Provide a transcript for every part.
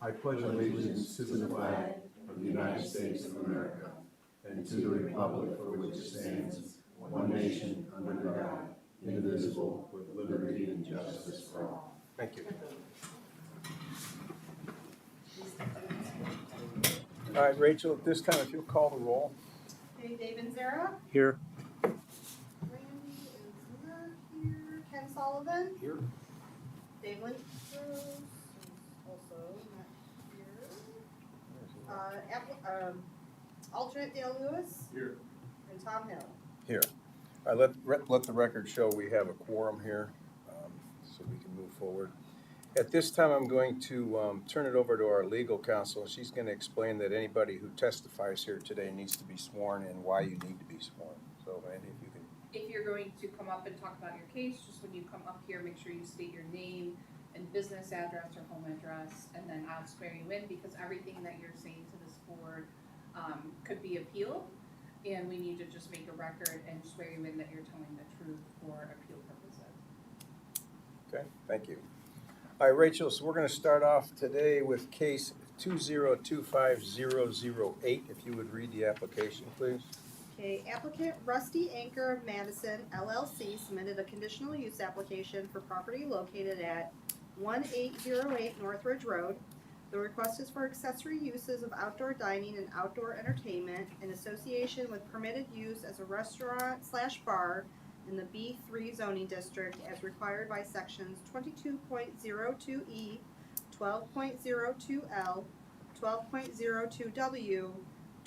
I pledge allegiance to the flag of the United States of America and to the republic for which it stands, one nation, under God, indivisible, with liberty and justice for all. Thank you. All right, Rachel, at this time, if you'll call the roll. Okay, David Zara, Here. Randy is not here, Ken Sullivan, Here. Dave Lynch is also not here. Alternate Dale Lewis Here. and Tom Hill. Here. All right, let the record show we have a quorum here, so we can move forward. At this time, I'm going to turn it over to our legal counsel, and she's going to explain that anybody who testifies here today needs to be sworn and why you need to be sworn. So, Randy, if you can. If you're going to come up and talk about your case, just when you come up here, make sure you state your name and business address or home address, and then I'll swear you in, because everything that you're saying to this board could be appealed, and we need to just make a record and swear you in that you're telling the truth for appeal purposes. Okay, thank you. All right, Rachel, so we're going to start off today with case 2025008. If you would read the application, please. Okay, applicant Rusty Anchor of Madison LLC submitted a conditional use application for property located at 1808 Northridge Road. The request is for accessory uses of outdoor dining and outdoor entertainment in association with permitted use as a restaurant/bar in the B3 zoning district as required by sections 22.02E, 12.02L, 12.02W,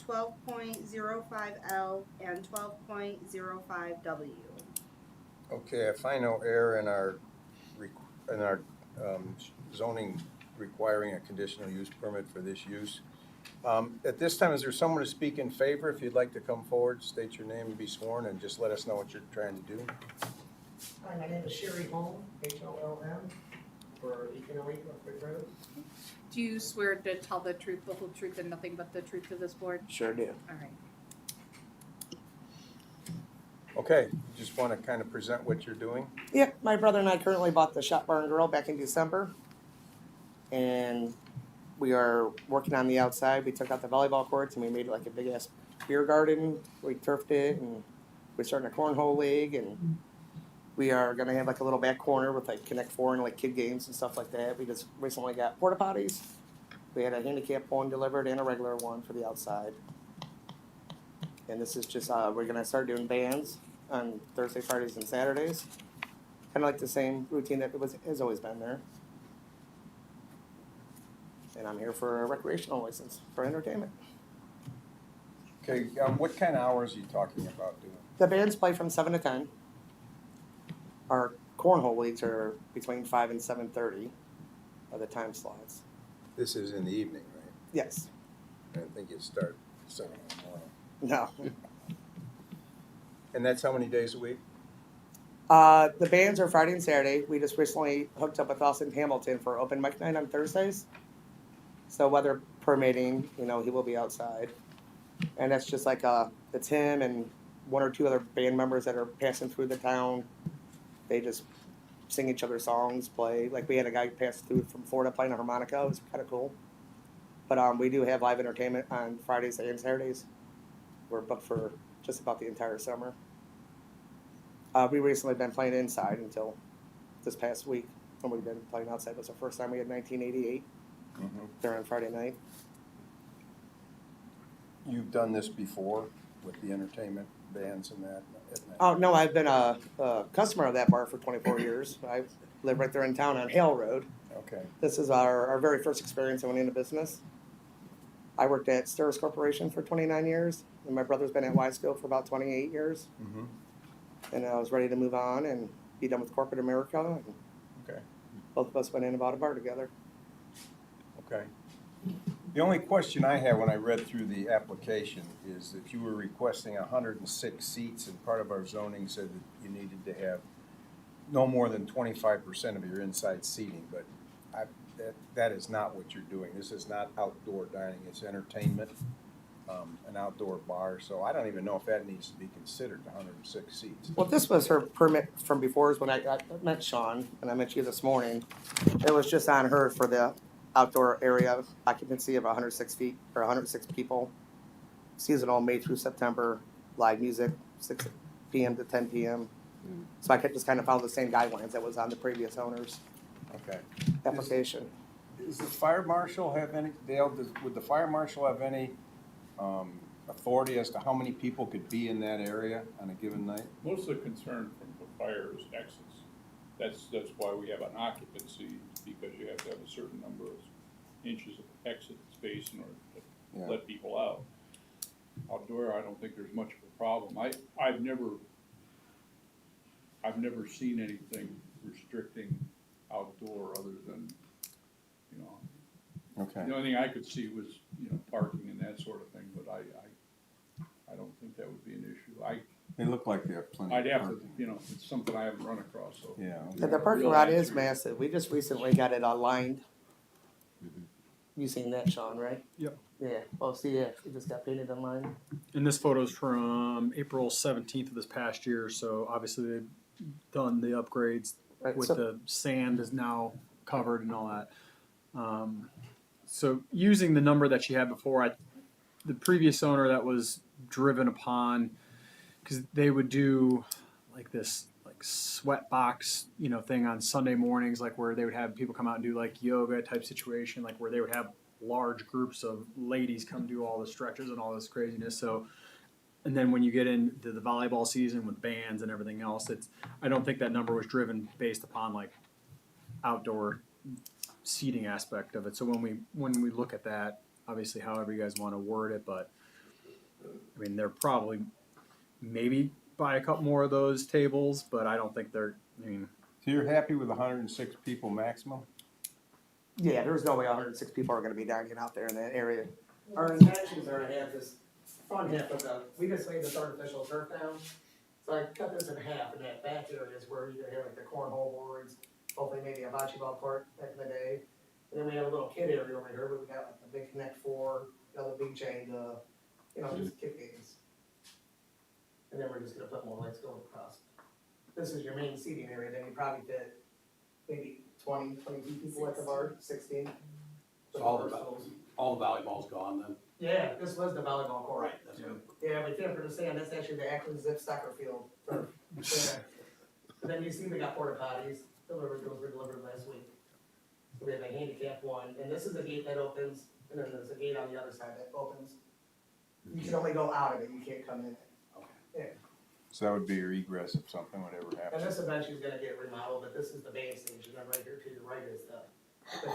12.05L, and 12.05W. Okay, I find no error in our zoning requiring a conditional use permit for this use. At this time, is there someone to speak in favor? If you'd like to come forward, state your name and be sworn, and just let us know what you're trying to do. Hi, my name is Sherry Holm, H-O-L-M, for 1808 Northridge Road. Do you swear to tell the truth, the whole truth, and nothing but the truth to this board? Sure do. All right. Okay, you just want to kind of present what you're doing? Yeah, my brother and I currently bought the Shop Bar and Grill back in December. And we are working on the outside. We took out the volleyball courts and we made like a big ass beer garden. We turfed it and we're starting a cornhole league, and we are gonna have like a little back corner with like Connect Four and like kid games and stuff like that. We just recently got porta potties. We had a handicap one delivered and a regular one for the outside. And this is just we're gonna start doing bands on Thursday, Fridays, and Saturdays. Kind of like the same routine that has always been there. And I'm here for a recreational license for entertainment. Okay, what kind of hours are you talking about doing? The bands play from 7 to 10. Our cornhole leagues are between 5 and 7:30 are the time slots. This is in the evening, right? Yes. I think you start 7 in the morning. No. And that's how many days a week? The bands are Friday and Saturday. We just recently hooked up with Austin Hamilton for open mic night on Thursdays. So weather permitting, he will be outside. And that's just like, it's him and one or two other band members that are passing through the town. They just sing each other's songs, play. Like we had a guy pass through from Florida playing a harmonica. It was kind of cool. But we do have live entertainment on Fridays and Saturdays. We're booked for just about the entire summer. We recently been playing inside until this past week. When we've been playing outside, it was the first time we had 1988 there on Friday night. You've done this before with the entertainment bands and that at night? Oh, no, I've been a customer of that bar for 24 years. I live right there in town on Hale Road. Okay. This is our very first experience owning a business. I worked at Sturris Corporation for 29 years, and my brother's been at Wiseco for about 28 years. Mm-hmm. And I was ready to move on and be done with corporate America. And Okay. both of us went in and bought a bar together. Okay. The only question I had when I read through the application is that you were requesting 106 seats, and part of our zoning said that you needed to have no more than 25% of your inside seating, but that is not what you're doing. This is not outdoor dining, it's entertainment, an outdoor bar, so I don't even know if that needs to be considered, 106 seats. Well, this was her permit from before, is when I met Sean, and I met you this morning. It was just on her for the outdoor area occupancy of 106 feet or 106 people. Seasonal May through September, live music 6 p.m. to 10 p.m. So I could just kind of follow the same guidelines that was on the previous owner's Okay. application. Does the fire marshal have any, Dale, would the fire marshal have any authority as to how many people could be in that area on a given night? Most of the concern from the fire is exits. That's why we have an occupancy, because you have to have a certain number of inches of exit space in order Yeah. to let people out. Outdoor, I don't think there's much of a problem. I've never seen anything restricting outdoor other than, you know, Okay. the only thing I could see was, you know, parking and that sort of thing, but I don't think that would be an issue. They look like they have plenty. I'd of have to, parking. you know, it's something I haven't run across, so. Yeah. The parking Real lot is answer. massive. We just recently got it aligned. You seen that, Sean, right? Yep. Yeah. Oh, see, yeah, it just got painted online. And this photo's from April 17th of this past year, so obviously they've done the upgrades Right. with So, the sand is now covered and all that. So using the number that she had before, the previous owner that was driven upon, because they would do like this like sweat box, thing on Sunday mornings, like where they would have people come out and do like yoga type situation, like where they would have large groups of ladies come do all the stretches and all this craziness. So, and then when you get into the volleyball season with bands and everything else, I don't think that number was driven based upon like outdoor seating aspect of it. So when we look at that, obviously however you guys want to word it, but I mean they're probably maybe buy a couple more of those tables, but I don't think they're. So you're happy with 106 people maximum? yeah, there's no way 106 people are going to be dining out there in that area. Our intentions are to have this front half of we just laid this artificial turf down. So I cut this in half, and that back area is where you're going to have like the cornhole boards, hopefully maybe a bocce ball court back in the day. And then we have a little kid area over here where we got like the big Connect 4, the big chain, just kick games. And then we're just gonna put more lights going across. This is your main seating area, then you probably fit maybe 20, 22 people at the bar, 16. So all the volleyball's gone then? Yeah, this was the volleyball court. That's good. Yeah, we can't understand, that's actually the Akron Zip soccer field. Yeah. And then you see we got porta potties, those were delivered last week. So we have a handicap one, and this is a gate that opens, and then there's a gate on the other side that opens. You can only go out of it, you can't come in it. So that would be your egress if something would ever And happen. this eventually is gonna get remodeled, but this is the band station, and right here to the right is the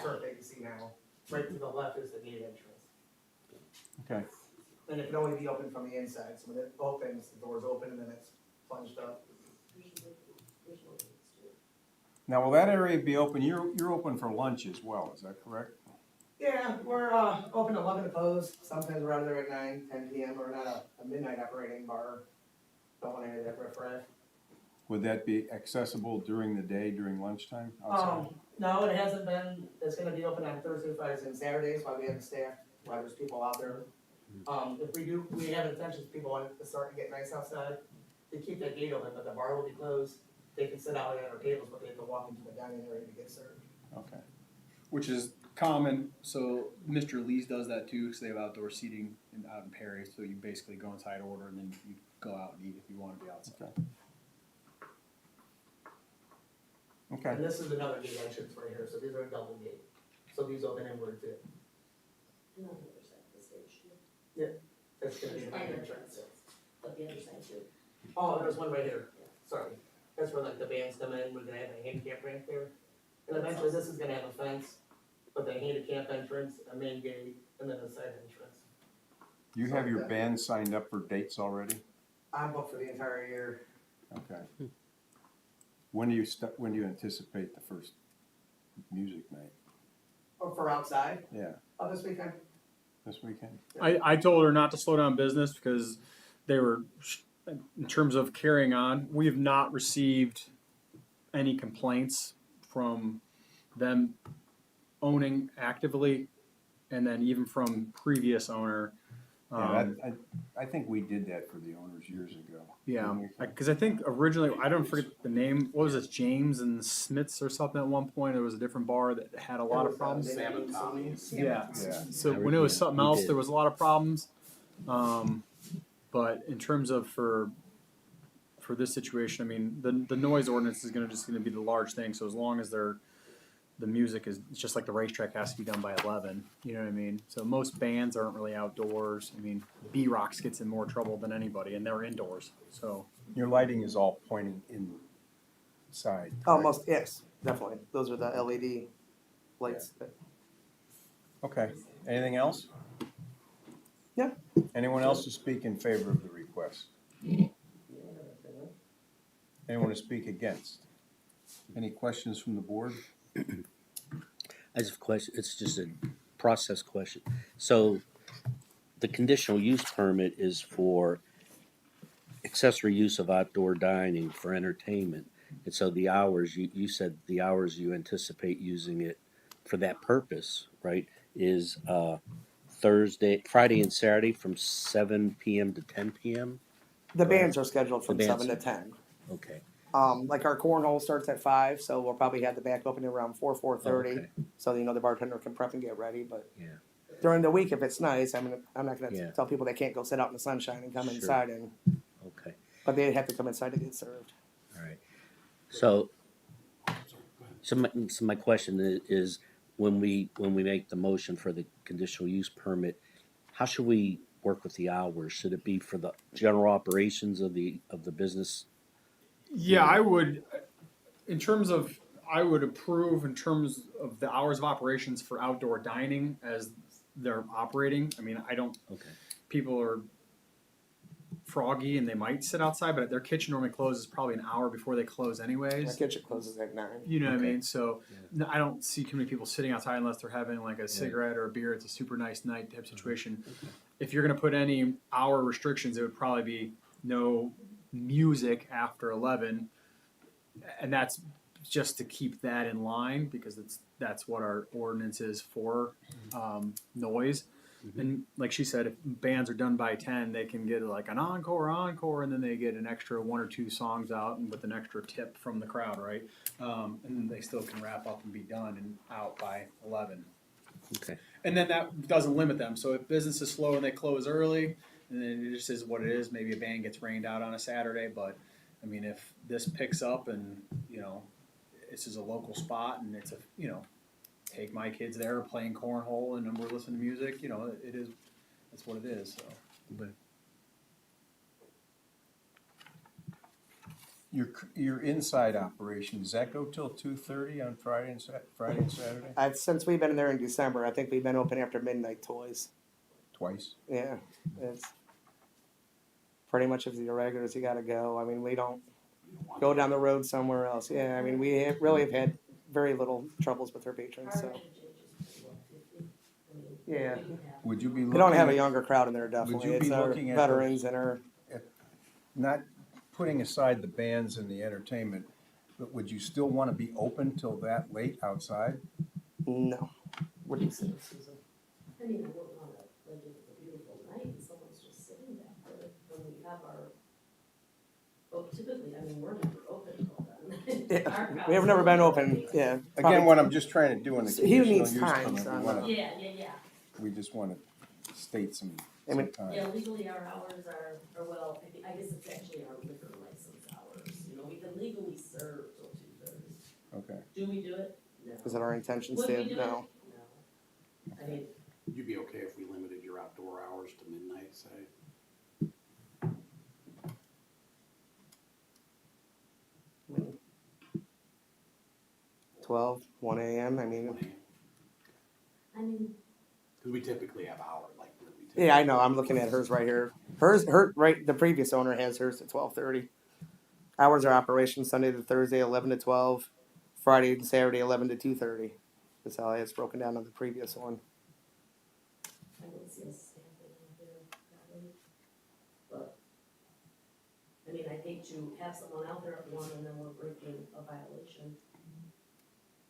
turf that you see now. Right to the left is the gate entrance. Okay. And it can only be opened from the inside, so when it opens, the door's open and then it's plunged up. Now, will that area be open? You're open for lunch as well, is that correct? Yeah, we're, open 11 to close, sometimes we're out of there at 9, 10 PM, we're not a midnight operating bar. Don't want any of that riffraff. Would that be accessible during the day, during lunchtime outside? No, it hasn't been, it's gonna be open on Thursday, Fridays, and Saturdays while we have the staff, while there's people out there. If we have intentions, people want to start to get nice outside, they keep that gate open, but the bar will be closed. They can sit out at our tables, but they have to walk into the dining area to get served. Okay. Which is common. So Mr. Lee's does that too, because they have outdoor seating out in Perry. So you basically go inside, order, and then you go out and eat if you want to be outside. Okay. And this is another gate entrance right here, so these are a double gate, so these open inward too. On the other side of the station. That's gonna be the main entrance. But the other side too. Oh, there's one right here, sorry. That's where like the bands come in, we're gonna have a handicap ramp there. And eventually this is gonna have a fence, with a handicap entrance, a main gate, and then a side entrance. You have your band signed up for dates already? I'm booked for the entire year. Okay. When do you anticipate the first music night? Or for outside, Yeah, this weekend. this weekend? I told her not to slow down business because they were, in terms of carrying on, we have not received any complaints from them owning actively, and then even from previous owner. I think we did that for the owners years ago. Yeah, Didn't we? because I think originally, I don't forget the name, what was this, James and Smiths or something at one point? There was a different bar that had a lot of problems. Sam and Tommy's. Yeah, Yeah. so when it was something we else, did. there was a lot of problems. But in terms of for this situation, I mean, the noise ordinance is just gonna be the large thing, so as long as the music is, it's just like the racetrack has to be done by 11, you know what I mean? So most bands aren't really outdoors. I mean, B-Rocks gets in more trouble than anybody, and they're indoors, so. Your lighting is all pointing inside. correct? Almost, yes, definitely. Those are the LED lights. Okay, anything else? Yeah. Anyone else to speak in favor of the request? Anyone to speak against? Any questions from the board? I just have a question, it's just a process question. So the conditional use permit is for accessory use of outdoor dining for entertainment. And so the hours, you said the hours you anticipate using it for that purpose, right, is Friday and Saturday from 7 PM to 10 PM? The bands are scheduled from The bands 7 to 10. Okay. Like our cornhole starts at 5, so we'll probably have the back opening around 4:30. Okay. So the bartender can prep and get ready. But Yeah. during the week, if it's nice, I mean, I'm not gonna Yeah. tell people they can't go sit out in the sunshine and come Sure. inside, Okay, but they have to come inside to get served. all right. So my question is, when we make the motion for the conditional use permit, how should we work with the hours? Should it be for the general operations of the business? Yeah, I would, I would approve in terms of the hours of operations for outdoor dining as they're operating. I mean, Okay. people are froggy and they might sit outside, but their kitchen normally closes probably an hour before they close My anyways. kitchen closes at 9. You know what I Okay. mean? So no, I don't see too many people sitting outside unless they're having like a cigarette or a beer. It's a super nice night type situation. If you're going to put any hour restrictions, it would probably be no music after 11. And that's just to keep that in line because that's what our ordinance is for, noise. And like she said, if bands are done by 10, they can get like an encore, and then they get an extra 1 or 2 songs out and with an extra tip from the crowd, right? And then they still can wrap up and be done and out by 11. Okay. And then that doesn't limit them. So if business is slow and they close early, and then it just is what it is. Maybe a band gets rained out on a Saturday, but I mean, if this picks up and this is a local spot and it's take my kids there playing cornhole and we're listening to music, it is, that's what it is. So. Your inside operation, does that go till 2:30 on Friday and Saturday? Since we've been in there in December, I think we've been open after midnight toys. Twice? Yeah, it's pretty much if you're regulars, you gotta go. I mean, we don't go down the road somewhere else. Yeah, I mean, really have had very little troubles with our patrons, so. Yeah. Would you be looking? We don't have a younger crowd in there, Would definitely. you be It's our looking at veterans and our, Not putting aside the bands and the entertainment, but would you still want to be open till that late outside? no. What do you say, Susan? I mean, I don't wanna, like, if it's a beautiful night and someone's just sitting back there, when we have our, typically, I mean, we're never open till then. Yeah, we have never been open, yeah. Again, what I'm just trying to do in the He conditional needs use time, permit, son. Yeah, yeah. we just want to state some I mean- time. Yeah, legally our hours are well, I guess it's actually our liquor license hours, we can legally serve till 2:30. Okay. Do we do it? No. Is it our intention, Would we Steve? do it? No. No. I mean, You'd be okay if we limited your outdoor hours to midnight, say? 12, 1 a.m., I mean, I mean, Cause we typically have hours, like, really. yeah, I know, I'm looking at hers right here. The previous owner has hers at 12:30. Hours of operation Sunday to Thursday, 11 to 12, Friday and Saturday, 11 to 2:30. That's how it's broken down on the previous one. I don't see us stamping in here that late. But, I mean, I hate to have someone out there at 1 and then we're breaking a violation.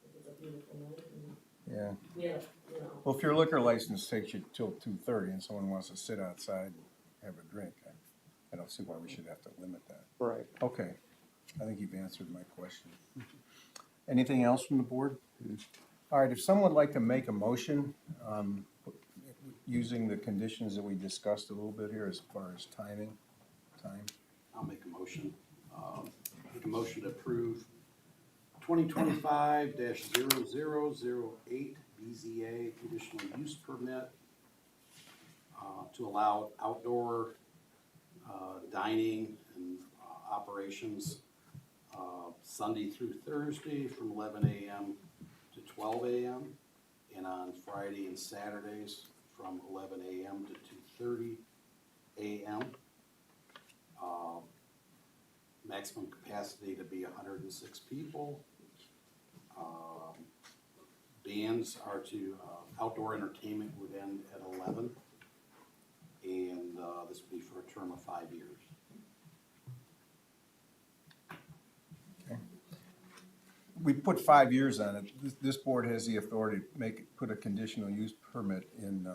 If it's a beautiful night and Yeah. we have, Well, if your liquor license takes you till 2:30 and someone wants to sit outside and have a drink, I don't see why we should have to limit that. Right. Okay, I think you've answered my question. Anything else from the board? All right, if someone would like to make a motion, using the conditions that we discussed a little bit here as far as time. I'll make a motion. Make a motion to approve 2025-0008 BZA conditional use permit to allow outdoor dining and operations Sunday through Thursday from 11 a.m. to 12 a.m. and on Friday and Saturdays from 11 a.m. to 2:30 a.m. Maximum capacity to be 106 people. Bands are to, outdoor entertainment would end at 11. And this would be for a term of 5 years. We put 5 years on it. This board has the authority to put a conditional use permit in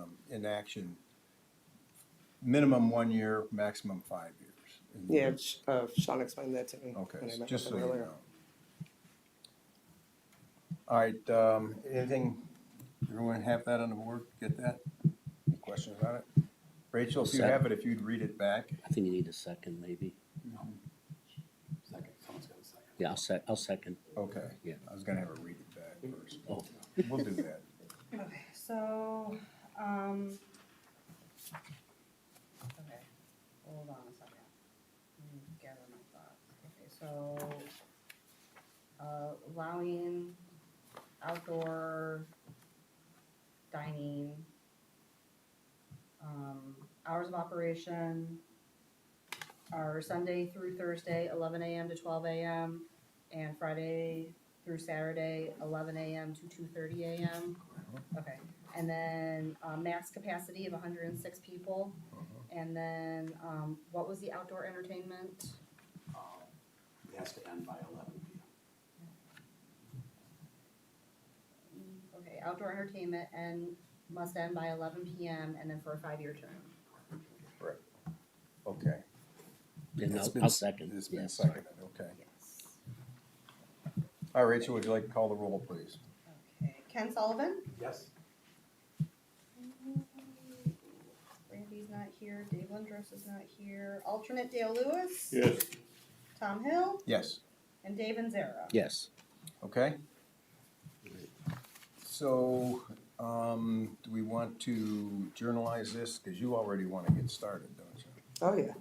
action. Minimum 1 year, maximum 5 years. Yeah, Sean explained that to me. Okay, when I met just with so him you earlier. know. All right, anything, everyone have that on the board, get that? Any questions on it? Rachel, if you have it, if you'd read it back. I think you need a second, maybe. Second, someone's got a second. Yeah, I'll second. Okay. Yeah. I was gonna have her read it back first. Oh. We'll do that. Okay, so, okay, hold on a second. Let me gather my thoughts. Okay, so, allowing outdoor dining, hours of operation are Sunday through Thursday, 11 a.m. to 12 a.m., and Friday through Saturday, 11 a.m. to 2:30 a.m. Okay, and then, max capacity of 106 people, and then, what was the outdoor entertainment? It has to end by 11 p.m. Okay, outdoor entertainment must end by 11 p.m. and then for a 5-year term. Okay. And It's been- I'll second. It's been Yes. seconded, okay. Yes. All right, Rachel, would you like to call the roll, please? Okay, Ken Sullivan? Yes? Randy's not here, Dave Lindros is not here, alternate Dale Lewis? Yes. Tom Hill? Yes, And Dave Zera. Yes. okay. So, do we want to journalize this? Because you already want to get started, don't you? Oh, yeah.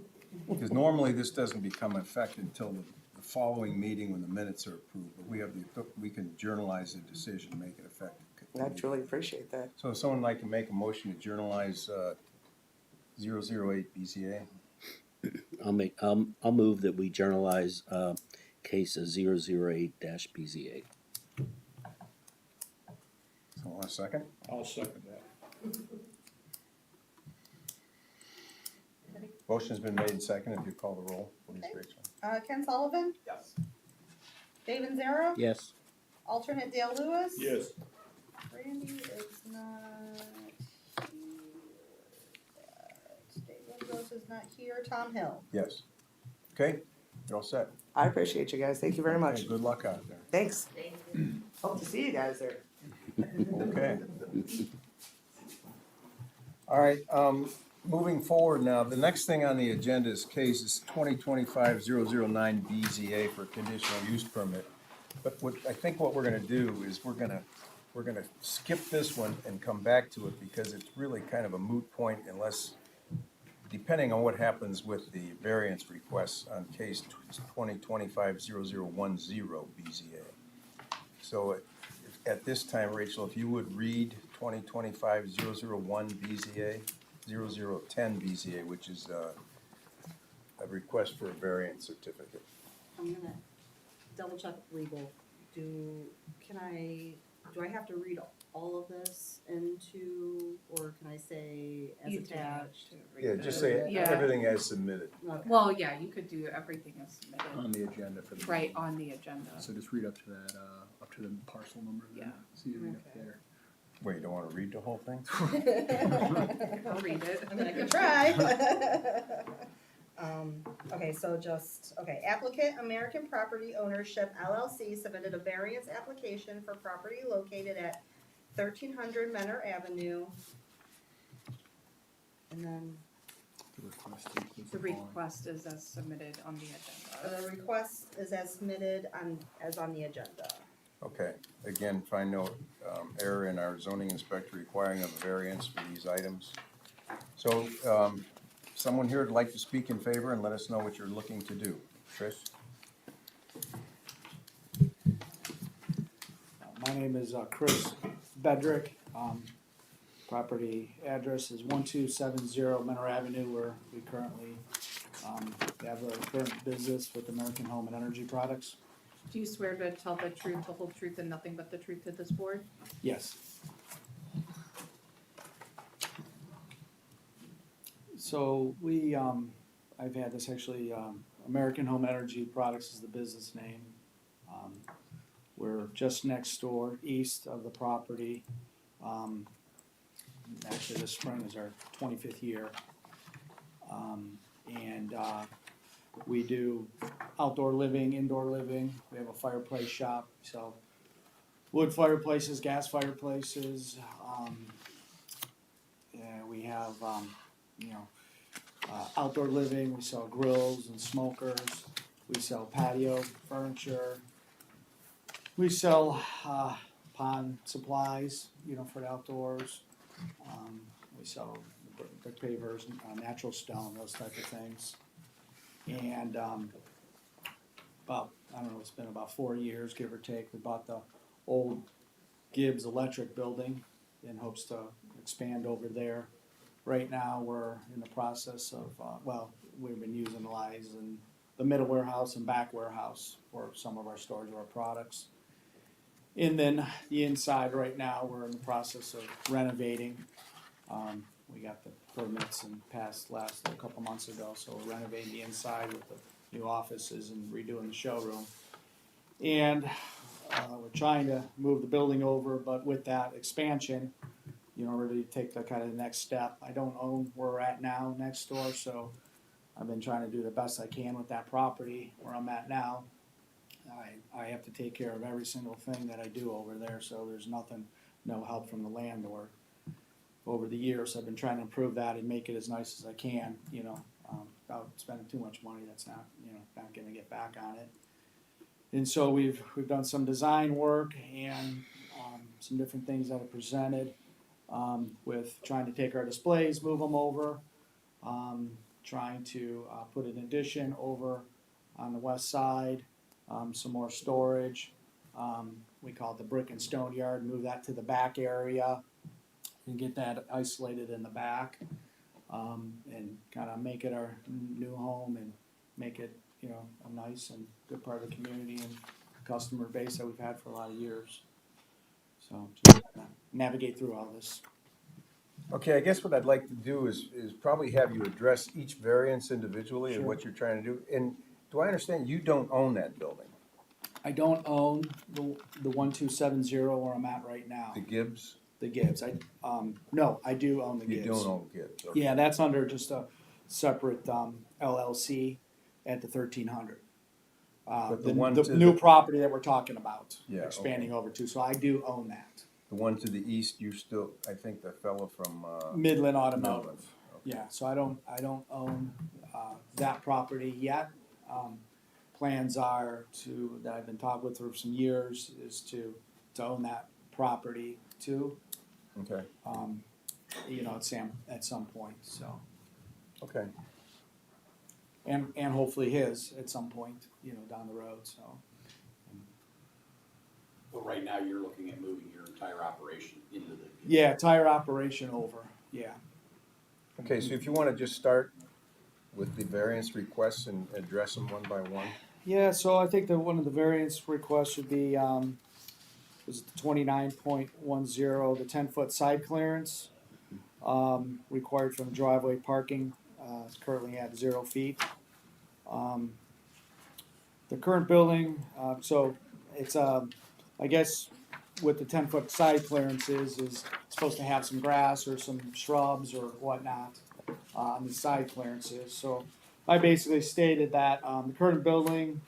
Because normally this doesn't become effective until the following meeting when the minutes are approved. But we can journalize the decision, make it effective. I truly appreciate that. So if someone like to make a motion to journalize 008 BZA? I'll move that we journalize case 008-BZA. Someone want a second? I'll second that. Motion's been made and seconded. If you call the roll, please, Okay. Rachel. Ken Sullivan? Yes. Dave Zera? Yes. Alternate Dale Lewis? Yes. Randy is not here. Dave Lindros is not here, Tom Hill? Yes. Okay, you're all set. I appreciate you guys. Thank you very much. Okay, good luck out there. Thanks. Thank you. Hope to see you guys there. Okay. All right, moving forward now, the next thing on the agenda is case 2025-009 BZA for conditional use permit. But I think what we're gonna do is we're gonna skip this one and come back to it because it's really kind of a moot point unless, depending on what happens with the variance requests on case 2025-0010 BZA. So at this time, Rachel, if you would read 2025-001 BZA, 0010 BZA, which is a request for a variance certificate. I'm gonna double check legal. Do I have to read all of this into, or can I say as You do have attached? to read Yeah, it. just say Yeah. everything as submitted. Okay. Well, yeah, you could do everything as submitted, On the agenda for the. right on the agenda. So just read up to that, up to the parcel number then. Yeah. So you read up Okay. there. Wait, you don't wanna read the whole thing? I'll read it. I mean, I could try. Okay, so applicant American Property Ownership LLC submitted a variance application for property located at 1300 Menor Avenue. And then The request is as submitted on the agenda. the request is as submitted as on the agenda. Okay, again, find no error in our zoning inspector requiring of a variance for these items. So, someone here would like to speak in favor and let us know what you're looking to do. Chris? My name is Chris Bedrick. Property address is 1270 Menor Avenue, where we currently have our current business with American Home and Energy Products. Do you swear to tell the truth, the whole truth, and nothing but the truth to this board? Yes. So I've had this actually, American Home Energy Products is the business name. We're just next door, east of the property. Actually, this spring is our 25th year. We do outdoor living, indoor living. We have a fireplace shop, so wood fireplaces, gas fireplaces. We have, outdoor living. We sell grills and smokers. We sell patio furniture. We sell pond supplies, for the outdoors. We sell brick pavers, natural stone, those type of things. And it's been about 4 years, give or take. We bought the old Gibbs Electric building in hopes to expand over there. Right now, we're in the process of, we've been utilizing the middle warehouse and back warehouse for some of our storage of our products. And then the inside right now, we're in the process of renovating. We got the permits and passed a couple months ago, so we're renovating the inside with the new offices and redoing the showroom. And we're trying to move the building over, but with that expansion, really take the kind of next step. I don't own where we're at now next door, so I've been trying to do the best I can with that property where I'm at now. I have to take care of every single thing that I do over there, so there's no help from the landlord. Over the years, I've been trying to improve that and make it as nice as I can, without spending too much money that's not gonna get back on it. And so we've done some design work and some different things that are presented, with trying to take our displays, move them over, trying to put an addition over on the west side, some more storage. We call it the brick and stone yard, move that to the back area and get that isolated in the back, and kind of make it our new home and make it, a nice and good part of the community and customer base that we've had for a lot of years. So just navigate through all this. Okay, I guess what I'd like to do is probably have you address each variance individually and Sure. what you're trying to do. And do I understand you don't own that building, I don't own the 1270 where I'm at right now. the Gibbs? The Gibbs. No, I do own the You Gibbs. don't own Gibbs, okay. Yeah, that's under just a separate LLC at the 1300. But the The one the to new the- property that we're talking about, Yeah, expanding over to. So I do own that. The one to the east, you still, I think the fellow from, Midland Automotive. Melvin. Okay. Yeah, so I don't own that property yet. Plans are that I've been talking with for some years is to own that property too. Okay, At some point. So okay. and hopefully his at some point, down the road. So But right now, you're looking at moving your entire operation into the. yeah, tire operation over. Yeah. Okay, so if you wanna just start with the variance requests and address them one by one. Yeah, so I think that one of the variance requests should be, was it the 29.10, the 10-foot side clearance, required from driveway parking, it's currently at 0 feet. The current building, so it's, I guess, with the 10-foot side clearances is supposed to have some grass or some shrubs or whatnot on the side clearances. So I basically stated that the current building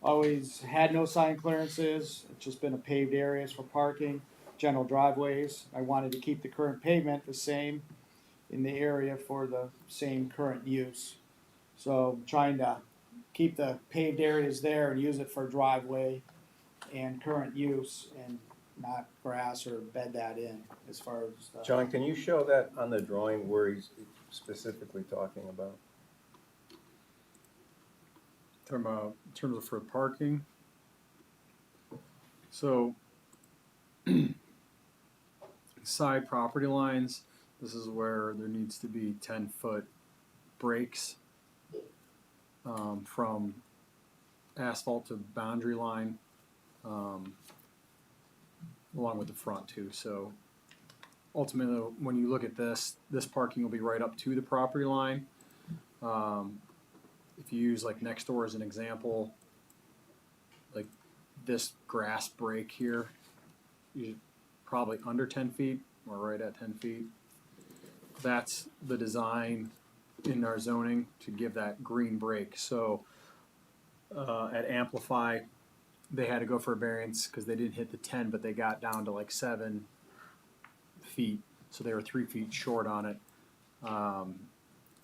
always had no sign clearances. It's just been a paved areas for parking, general driveways. I wanted to keep the current pavement the same in the area for the same current use. So trying to keep the paved areas there and use it for driveway and current use and not grass or bed that in as far as the. John, can you show that on the drawing where he's specifically talking about? Talking about in terms of for parking. So side property lines, this is where there needs to be 10-foot breaks from asphalt to boundary line, along with the front too. So ultimately, when you look at this parking will be right up to the property line. If you use like next door as an example, like this grass break here, you probably under 10 feet or right at 10 feet. That's the design in our zoning to give that green break. So at Amplify, they had to go for a variance because they didn't hit the 10, but they got down to like 7 feet. So they were 3 feet short on it.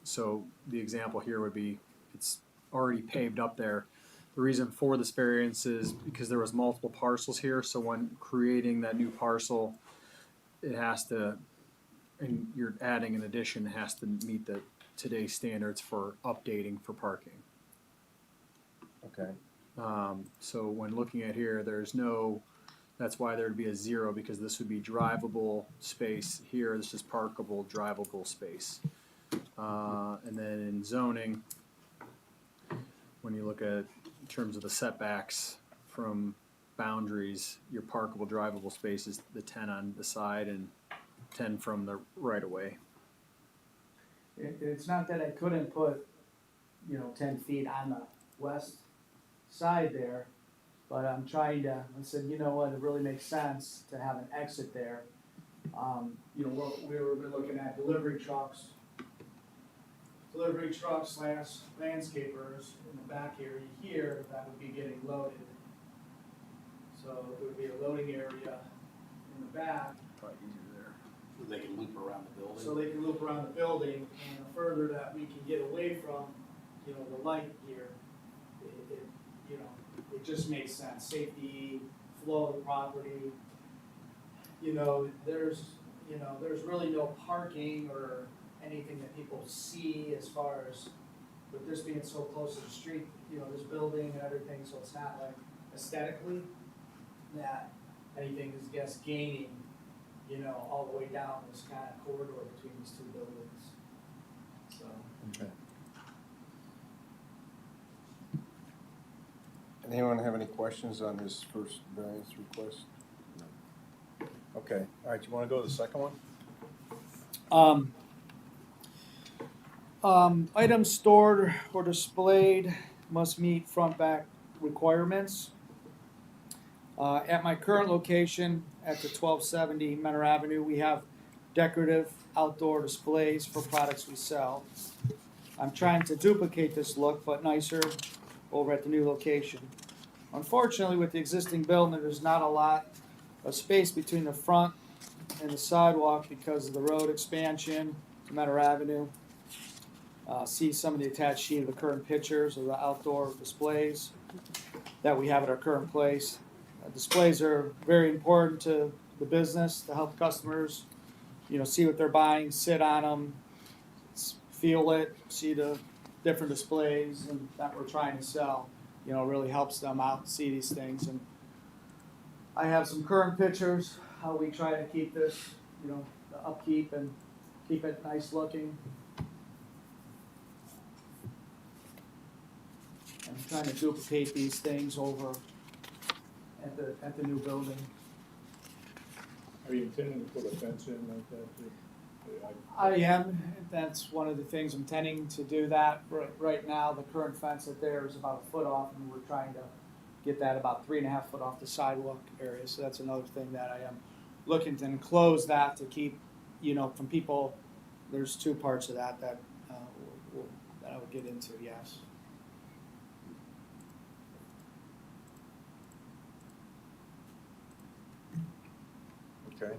So the example here would be it's already paved up there. The reason for this variance is because there was multiple parcels here. So when creating that new parcel, it has to, and you're adding an addition, it has to meet the today's standards for updating for parking. Okay. So when looking at here, there's no, that's why there'd be a 0 because this would be drivable space. Here, this is parkable, drivable space. And then in zoning, when you look at in terms of the setbacks from boundaries, your parkable, drivable space is the 10 on the side and 10 from the right of way. It's not that I couldn't put, 10 feet on the west side there, but I'm trying to, I said, you know what, it really makes sense to have an exit there. We were looking at delivery trucks / landscapers in the back area here that would be getting loaded. So it would be a loading area in the back, Probably easier there. So they can loop around the building. so they can loop around the building, and the further that we can get away from, the light here, it just makes sense, safety, flow of the property. There's really no parking or anything that people see as far as, with this being so close to the street, this building and everything, so it's not like aesthetically that anything is just gaining, all the way down this kind of corridor between these two buildings. So. Okay. Anyone have any questions on this first variance request? No. Okay, all right, you wanna go to the second one? Items stored or displayed must meet front back requirements. At my current location at the 1270 Menor Avenue, we have decorative outdoor displays for products we sell. I'm trying to duplicate this look, but nicer over at the new location. Unfortunately, with the existing building, there's not a lot of space between the front and the sidewalk because of the road expansion to Menor Avenue. See some of the attached sheet of the current pictures of the outdoor displays that we have at our current place. Displays are very important to the business to help customers, see what they're buying, sit on them, feel it, see the different displays and that we're trying to sell. Really helps them out, see these things. And I have some current pictures, how we try to keep this, the upkeep and keep it nice looking. I'm trying to duplicate these things over at the new building. Are you intending to put a fence in like that too? I am, that's one of the things I'm intending to do that. Right now, the current fence that there is about a foot off and we're trying to get that about 3.5 foot off the sidewalk area. So that's another thing that I am looking to enclose that to keep, from people. There's two parts of that that that I would get into. Yes. Okay.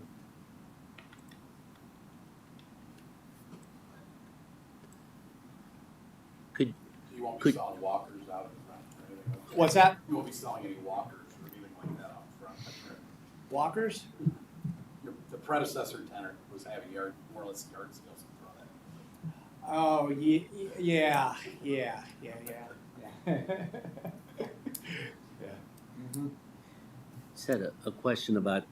You won't be Could- selling walkers out in front or anything like that? What's that? You won't be selling any walkers or anything like that out front? Walkers? The predecessor tenant was having more or less yard sales in front of it. Oh, yeah. Just had a question about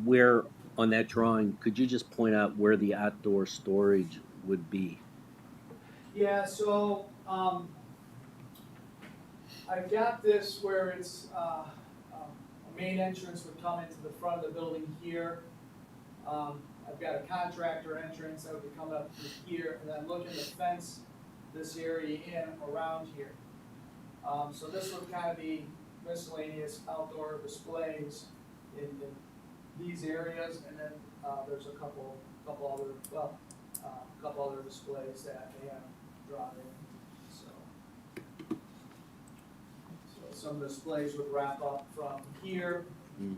where, on that drawing, could you just point out where the outdoor storage would be? Yeah, so, I've got this where it's, a main entrance would come into the front of the building here. I've got a contractor entrance that would be coming up through here, and then I'm looking to fence this area in around here. So this would kind of be miscellaneous outdoor displays in these areas, and then, there's a couple other displays that they have drawn in, so. So some displays would wrap up from here.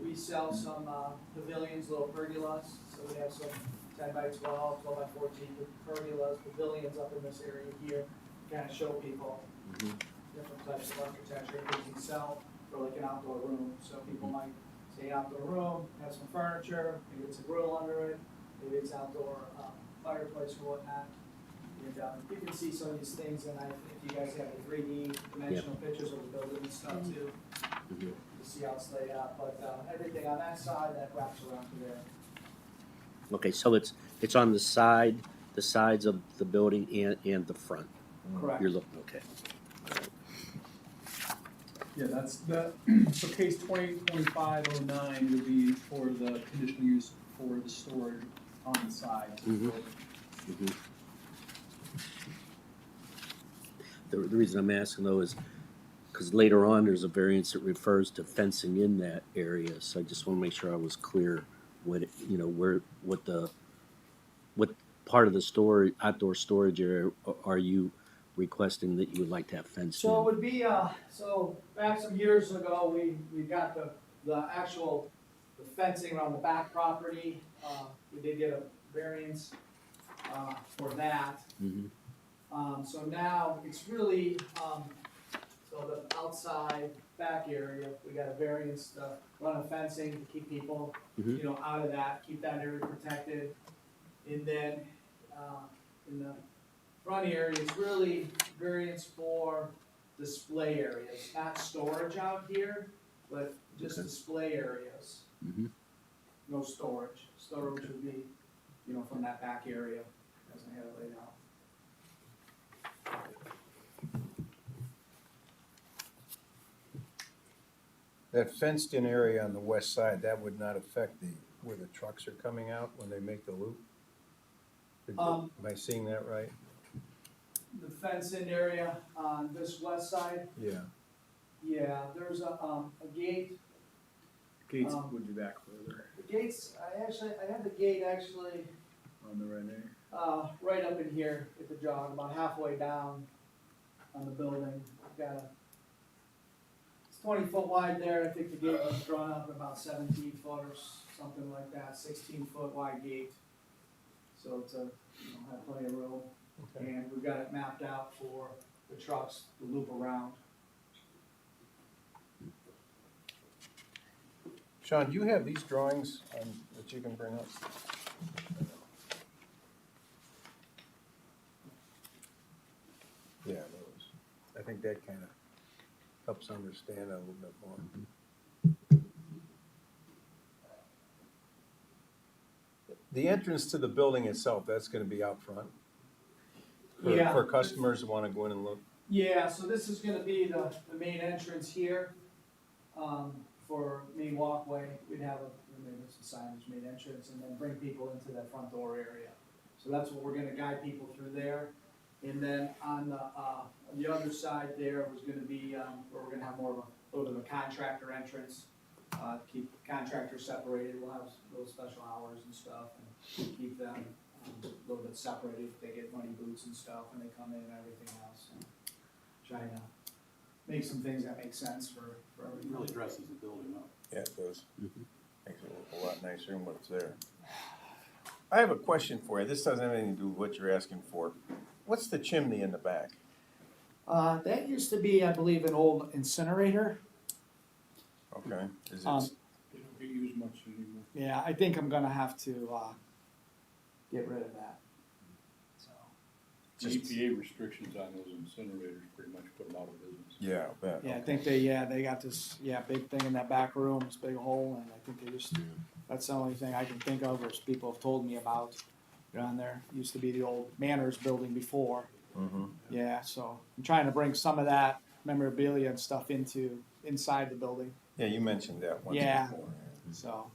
We sell some pavilions, little pergolas, so we have some 10 by 12, 12 by 14 pergolas, pavilions up in this area here, to kind of show people different types of architecture, things you sell for like an outdoor room. So people might say outdoor room, have some furniture, maybe it's a grill under it, maybe it's outdoor fireplace or whatnot. And you can see some of these things, and if you guys have the 3D dimensional pictures of the building and stuff too, Mhm. to see how it's laid out. But everything on that side that wraps around to there. Okay, so it's on the sides of the building and the front. Correct. You're looking, okay. Yeah, that's the, so case 202509 would be for the conditional use for the storage on the side. Mhm. The reason I'm asking though is because later on, there's a variance that refers to fencing in that area, so I just want to make sure I was clear what, what part of the outdoor storage area are you requesting that you would like to have fenced in? So it would be, so back some years ago, we got the actual the fencing around the back property. We did get a variance for that. Mhm. So now it's really, so the outside back area, we got a variance to run a fencing to keep people, Mhm. Out of that, keep that area protected. And then, in the front area, it's really variance for display areas, not storage out here, but just Okay. display areas. Mhm. No storage. Storage would be, from that back area, as I have it laid out. That fenced-in area on the west side, that would not affect where the trucks are coming out when they make the loop? Am I seeing that right? The fenced-in area on this west side, Yeah. yeah, there's a gate. Gates would be back further The gates, I have the gate actually, on the right there. right up in here at the jog, about halfway down on the building. I've got it's 20 foot wide there. I think the gate was drawn up about 17 foot or something like that, 16 foot wide gate. So it's have plenty of room. Okay. And we've got it mapped out for the trucks to loop around. Sean, do you have these drawings that you can bring up? Yeah, those. I think that kind of helps understand it a little bit more. The entrance to the building itself, that's gonna be out front? Yeah. For customers who wanna go in and look? Yeah, so this is gonna be the main entrance here, for main walkway, we'd have maybe some signage, main entrance, and then bring people into that front door area. So that's what we're gonna guide people through there. And then on the other side there was gonna be, where we're gonna have more of a little bit of a contractor entrance, keep contractors separated, we'll have little special hours and stuff, and keep them a little bit separated, if they get muddy boots and stuff, when they come in and everything else, and trying to make some things that make sense for It really everybody. dresses the building up. Yeah, it does. Mhm. Makes it look a lot nicer than what's there. I have a question for you. This doesn't have anything to do with what you're asking for. What's the chimney in the back? That used to be, I believe, an old incinerator. Okay, is Um, it, They don't get used much anymore. Yeah, I think I'm gonna have to, get rid of that. So, just, EPA restrictions on those incinerators pretty much put them out of business. yeah, I bet. yeah, I think they got this, big thing in that back room, this big hole, and I think they just, that's the only thing I can think of, or people have told me about down there. Used to be the old Manners building before, Mm-hmm. yeah, so I'm trying to bring some of that memorabilia and stuff inside the building, Yeah, you mentioned that once Yeah. before. so.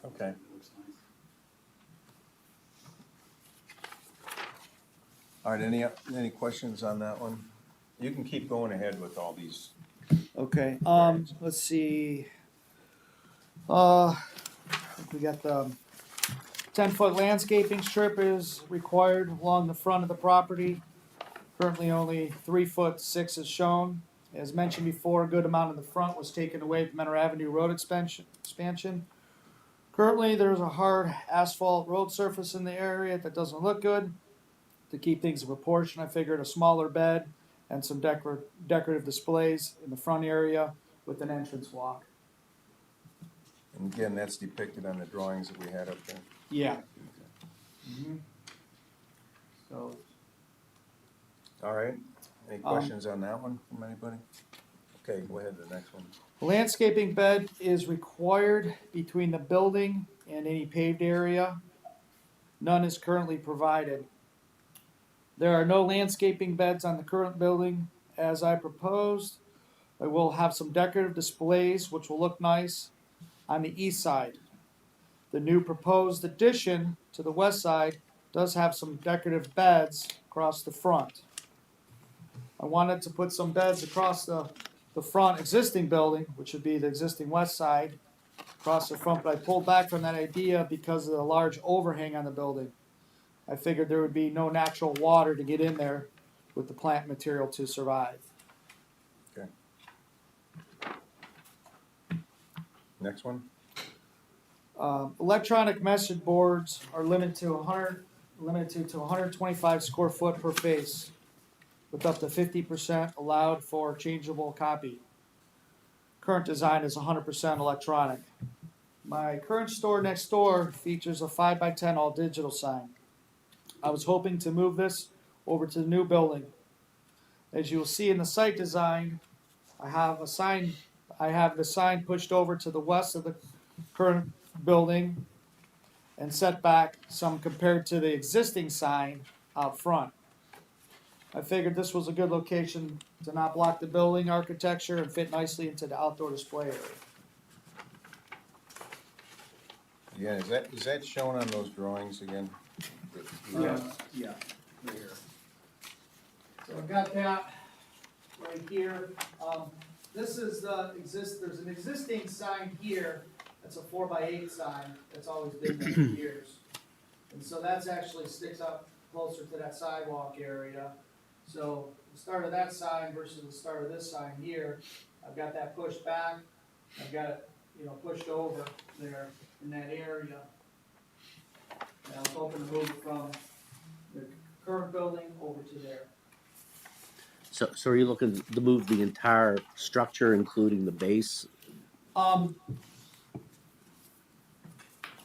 Okay. It looks nice. All right, any questions on that one? You can keep going ahead with all these. Okay, Variance. let's see. We got the 10-foot landscaping strip is required along the front of the property. Currently only 3'6" is shown. As mentioned before, a good amount of the front was taken away from Menor Avenue Road expansion. Currently, there's a hard asphalt road surface in the area that doesn't look good. To keep things in proportion, I figured a smaller bed and some decorative displays in the front area with an entrance walk. And again, that's depicted on the drawings that we had up there. Yeah. Mm-hmm. So, All right, any questions on that one from anybody? Okay, go ahead to the next one. the landscaping bed is required between the building and any paved area. None is currently provided. There are no landscaping beds on the current building as I proposed. I will have some decorative displays which will look nice on the east side. The new proposed addition to the west side does have some decorative beds across the front. I wanted to put some beds across the front existing building, which would be the existing west side, across the front, but I pulled back from that idea because of the large overhang on the building. I figured there would be no natural water to get in there with the plant material to survive. Next one? Electronic message boards are limited to 125 square foot per face, with up to 50% allowed for changeable copy. Current design is 100% electronic. My current store next door features a 5x10 all digital sign. I was hoping to move this over to the new building. As you will see in the site design, I have the sign pushed over to the west of the current building and set back some compared to the existing sign out front. I figured this was a good location to not block the building architecture and fit nicely into the outdoor display area. Yeah, is that shown on those drawings again? Yeah, right here. So I've got that right here. This is there's an existing sign here, that's a 4x8 sign, that's always been there for years. And so that's actually sticks up closer to that sidewalk area. So the start of that sign versus the start of this sign here, I've got that pushed back, I've got it, pushed over there in that area. And I was hoping to move it from the current building over to there. So are you looking to move the entire structure, including the base?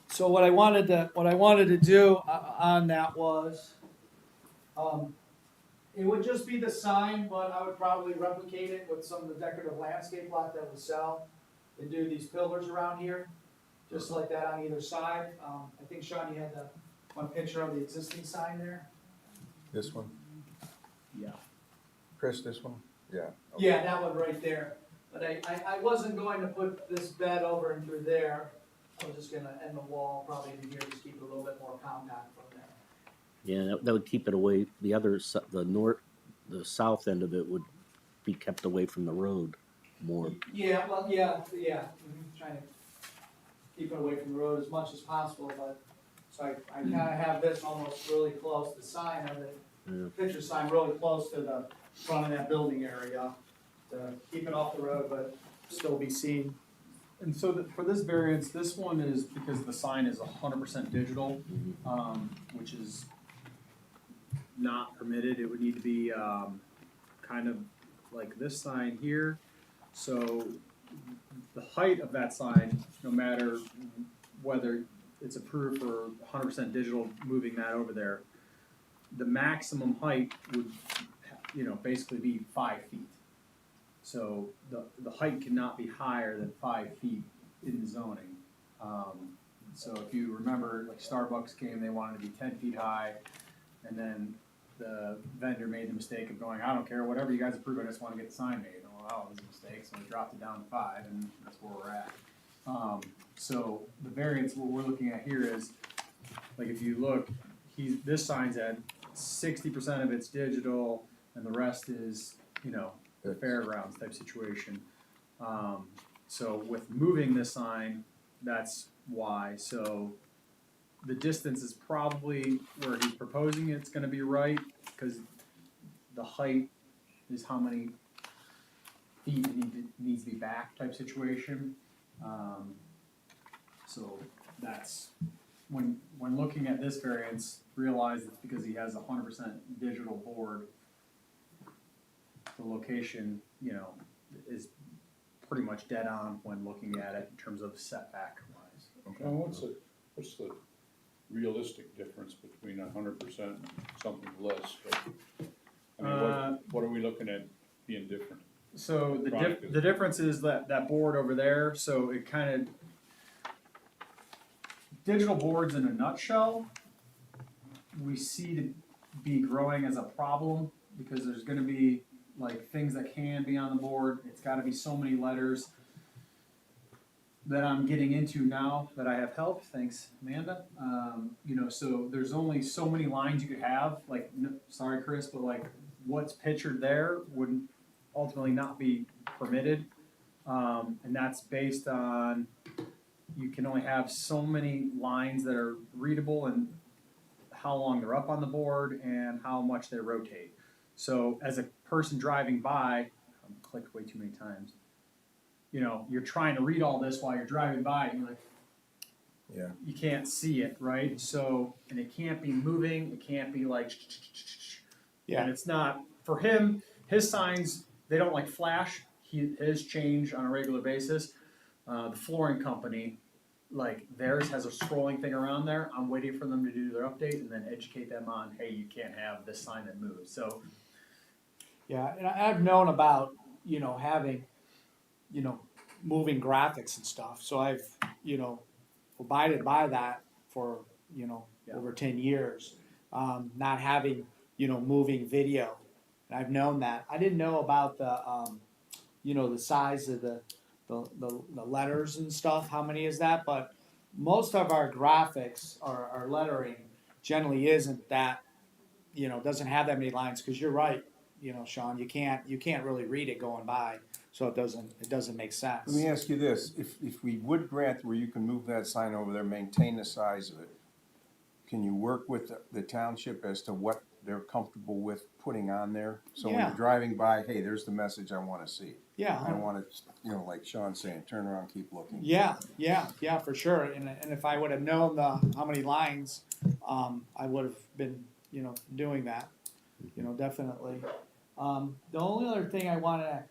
So what I wanted to do on that was, it would just be the sign, but I would probably replicate it with some of the decorative landscape lot that we sell and do these pillars around here, just like that on either side. I think Sean, you had the one picture of the existing sign there. This one? Yeah. Chris, this one? Yeah. okay. Yeah, that one right there. But I wasn't going to put this bed over and through there. I was just gonna end the wall probably in here, just keep it a little bit more compact from there. Yeah, that would keep it away. The south end of it would be kept away from the road more. Yeah, well, trying to keep it away from the road as much as possible, but, so I kinda have this almost really close, the sign of it, Yeah. picture sign really close to the front of that building area, to keep it off the road, but still be seen. And so for this variance, this one is because the sign is 100% digital, which is not permitted. It would need to be kind of like this sign here. So the height of that sign, no matter whether it's approved for 100% digital, moving that over there, the maximum height would, basically be 5 feet. So the height cannot be higher than 5 feet in the zoning. So if you remember, like Starbucks came, they wanted to be 10 feet high, and then the vendor made the mistake of going, I don't care, whatever you guys approve, I just want to get the sign made. Well, it was a mistake, so we dropped it down to 5, and that's where we're at. So the variance, what we're looking at here is, like if you look, this sign's at 60% of it's digital, and the rest is, the fairgrounds type situation. So with moving this sign, that's why. So the distance is probably where he's proposing it's gonna be right, because the height is how many feet it needs to be back type situation. So that's, when looking at this variance, realize it's because he has a 100% digital board. The location, is pretty much dead on when looking at it in terms of setback wise. John, what's the realistic difference between 100% and something less? I mean, what are we looking at being different? So the difference is that board over there, so it kind of, digital boards in a nutshell, we see to be growing as a problem, because there's gonna be like things that can be on the board. It's gotta be so many letters that I'm getting into now that I have help, thanks Amanda. So there's only so many lines you could have, like, sorry Chris, but like what's pictured there would ultimately not be permitted. And that's based on, you can only have so many lines that are readable and how long they're up on the board and how much they rotate. So as a person driving by, I've clicked way too many times, you're trying to read all this while you're driving by and you're like, Yeah. you can't see it, right? So, and it can't be moving, it can't be like, and it's not, for him, his signs, they don't like flash, his change on a regular basis. The flooring company, like theirs has a scrolling thing around there. I'm waiting for them to do their update and then educate them on, hey, you can't have this sign that moves. So Yeah, and I've known about, having, moving graphics and stuff, so I've, abided by that for, over 10 years. Not having, moving video, and I've known that. I didn't know about the, the size of the letters and stuff, how many is that, but most of our graphics, our lettering generally isn't that, doesn't have that many lines, because you're right, Sean, you can't really read it going by, so it doesn't make sense. Let me ask you this, if we would grant where you can move that sign over there, maintain the size of it, can you work with the township as to what they're comfortable with putting on there? So when Yeah. you're driving by, hey, there's the message I wanna see. Yeah. I don't wanna, like Sean's saying, turn around, keep looking. Yeah, for sure. And if I would have known how many lines, I would have been, doing that, definitely. The only other thing I want to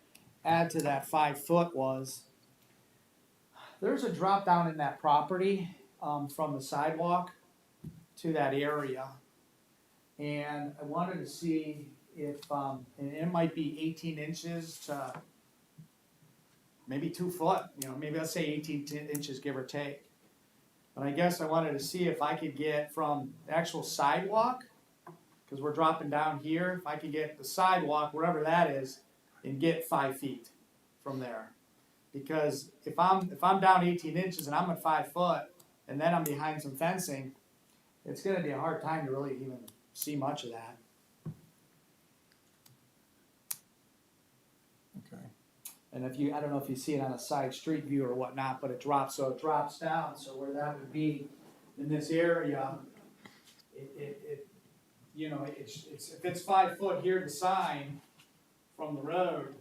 add to that 5 foot was, there's a drop down in that property, from the sidewalk to that area. And I wanted to see if, and it might be 18 inches to maybe 2 foot, maybe let's say 18 inches, give or take. But I guess I wanted to see if I could get from the actual sidewalk, because we're dropping down here, if I could get the sidewalk, wherever that is, and get 5 feet from there. Because if I'm down 18 inches and I'm at 5 foot, and then I'm behind some fencing, it's gonna be a hard time to really even see much of that. And if you, I don't know if you see it on a side street view or whatnot, but it drops down, so where that would be in this area, you know, it's, if it's 5 foot here, the sign from the road,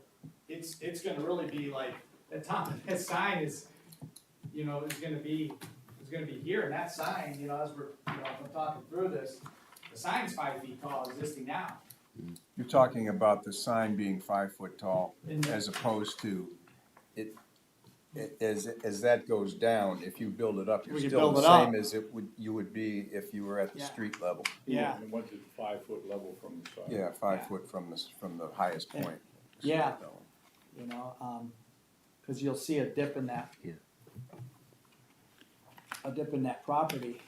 it's gonna really be like, the top of that sign is, you know, is gonna be here, and that sign, you know, as we're, you know, I'm talking through this, the sign's 5 feet tall existing now. You're talking about the sign being 5 foot tall And as opposed to as that goes down, if you build it up, you're We can still the build it up. same as you would be if you were at the Yeah. street level. Yeah. And it went to 5 foot level from the side. Yeah, 5 Yeah. foot from the highest Yeah. point. Yeah. You know, cause you'll see a dip in that. Yeah. A dip in that property,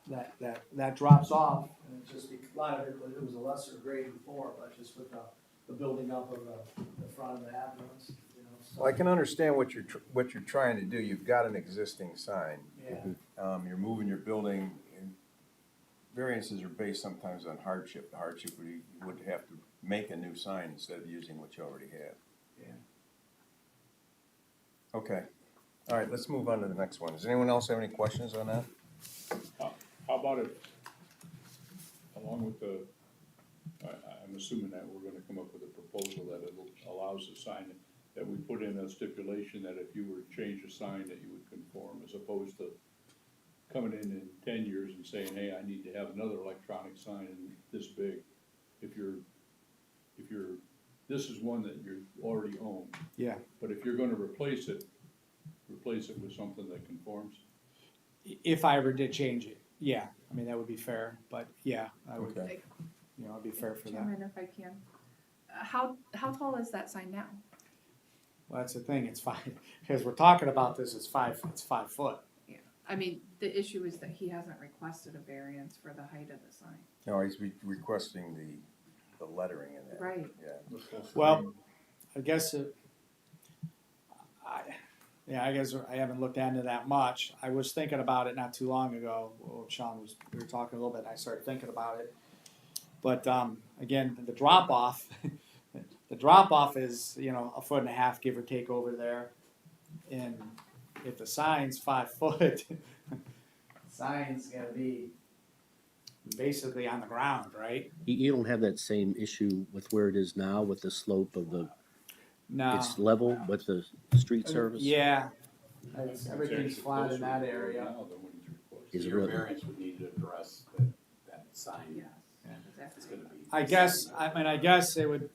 that drops off, and it's just, a lot of it was a lesser grade before, but just with the building up of the front of the ambulance, you know, so. Well, I can understand what you're trying to do. You've got an existing sign. Yeah, You're moving your building, and variances are based sometimes on hardship. The hardship would you would have to make a new sign instead of using what you already have. yeah. Okay. All right, let's move on to the next one. Does anyone else have any questions on that? How about it, along with the, I'm assuming that we're gonna come up with a proposal that it allows the sign, that we put in a stipulation that if you were to change a sign, that you would conform, as opposed to coming in 10 years and saying, hey, I need to have another electronic sign this big. If you're, this is one that you already own, Yeah, but if you're gonna replace it with something that conforms. if I ever did change it, yeah, I mean, that would be fair, but yeah, I would, Okay. you know, I'd be fair for that. Chairman, if I can, how tall is that sign now? Well, that's the thing, it's 5, because we're talking about this, it's 5 foot. I mean, the issue is that he hasn't requested a variance for the height of the sign. No, he's requesting the lettering in that. Right. Yeah. Well, I guess I guess I haven't looked into that much. I was thinking about it not too long ago. Well, we were talking a little bit, and I started thinking about it. But again, the drop off, is, you know, 1.5 feet, give or take, over there. And if the sign's 5 foot, sign's gonna be basically on the ground, right? You don't have that same issue with where it is now with the slope of the, No. it's level with the street service? Yeah. It's Everything's actually flat in closer that to area. now than when he's requested. Is it Your really? variance would need to address that sign. Yes, It's exactly. gonna be. I guess it would,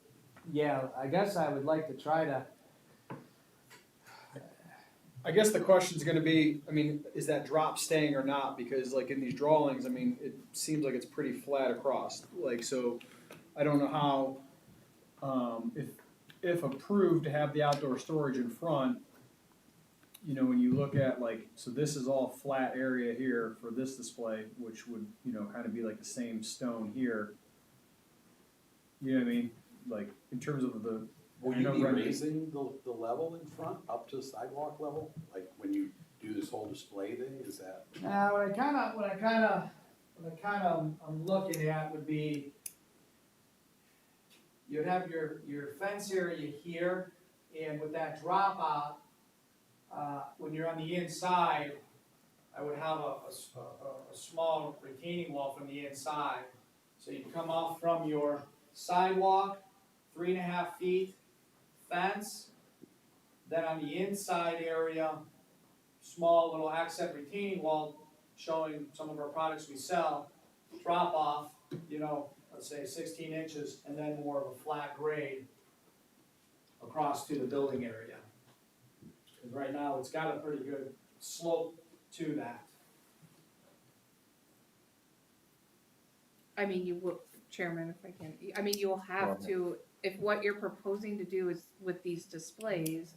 yeah, I guess I would like to try to, I guess the question's gonna be, I mean, is that drop staying or not? Because like in these drawings, I mean, it seems like it's pretty flat across. Like, so I don't know how, if approved to have the outdoor storage in front, you know, when you look at like, so this is all flat area here for this display, which would, you know, kind of be like the same stone here. You know what I mean? Like, in terms of the. Will I you know be rendering- raising the level in front up to sidewalk level? Like when you do this whole display thing, is that? what I'm looking at would be, you'd have your fence area here, and with that drop out, when you're on the inside, I would have a small retaining wall from the inside. So you come off from your sidewalk, 3.5 feet, fence, then on the inside area, small little accent retaining wall showing some of our products we sell, drop off, you know, let's say 16 inches, and then more of a flat grade across to the building area. Because right now, it's got a pretty good slope to that. I mean, you will, Chairman, if I can, I mean, you will have Go to, if what you're proposing to do is with these displays,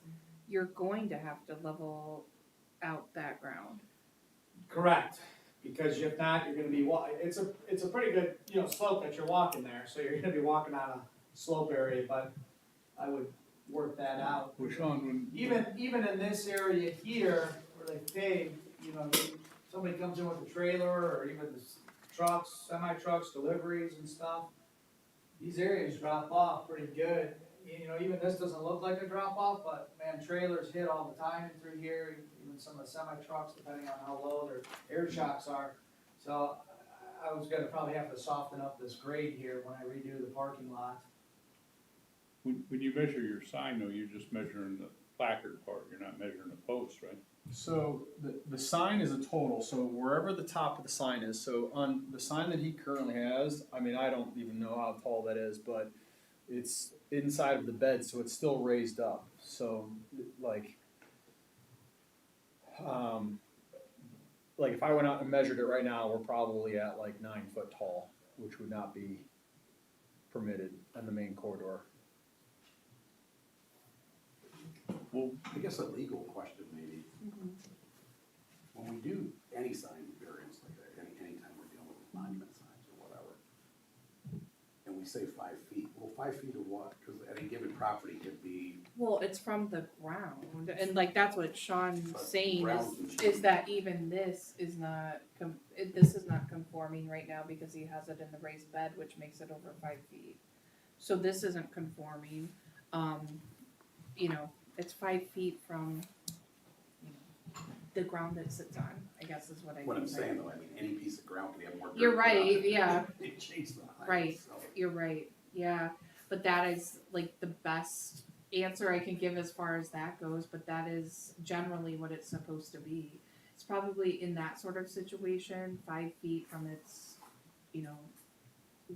you're going to have to level out that ground. Correct, because if not, you're gonna be it's a pretty good, you know, slope that you're walking there, so you're gonna be walking on a slope area, but I would work that out. Well, Sean, when. Even in this area here, where they pave, you know, somebody comes in with a trailer, or even the trucks, semi-trucks, deliveries and stuff, these areas drop off pretty good, you know, even this doesn't look like a drop off, but man, trailers hit all the time through here, even some of the semi trucks, depending on how low their air shocks are. So I was gonna probably have to soften up this grade here when I redo the parking lot. When you measure your sign though, you're just measuring the placard part, you're not measuring the post, right? So the sign is a total, so wherever the top of the sign is, so on the sign that he currently has, I mean, I don't even know how tall that is, but it's inside of the bed, so it's still raised up, so like, like if I went out and measured it right now, we're probably at like 9 foot tall, which would not be permitted in the main corridor. Well, I guess a legal question maybe. When we do any sign variance like that, anytime we're dealing with monument signs or whatever, and we say 5 feet, well, 5 feet of what? Because any given property could be, Well, it's from the ground, and like that's what Sean's But saying ground is can that even this is not this is not conforming right now because he has it in the raised bed, which makes it over 5 feet. So this isn't conforming. You know, it's 5 feet from the ground that sits on, I guess is what I what I'm mean by saying it. though, I mean, any piece of ground could have more. dirt You're put on right, it. yeah. It changed the height. Right. So. You're right, yeah, but that is like the best answer I can give as far as that goes, but that is generally what it's supposed to be. It's probably in that sort of situation, 5 feet from its, you know,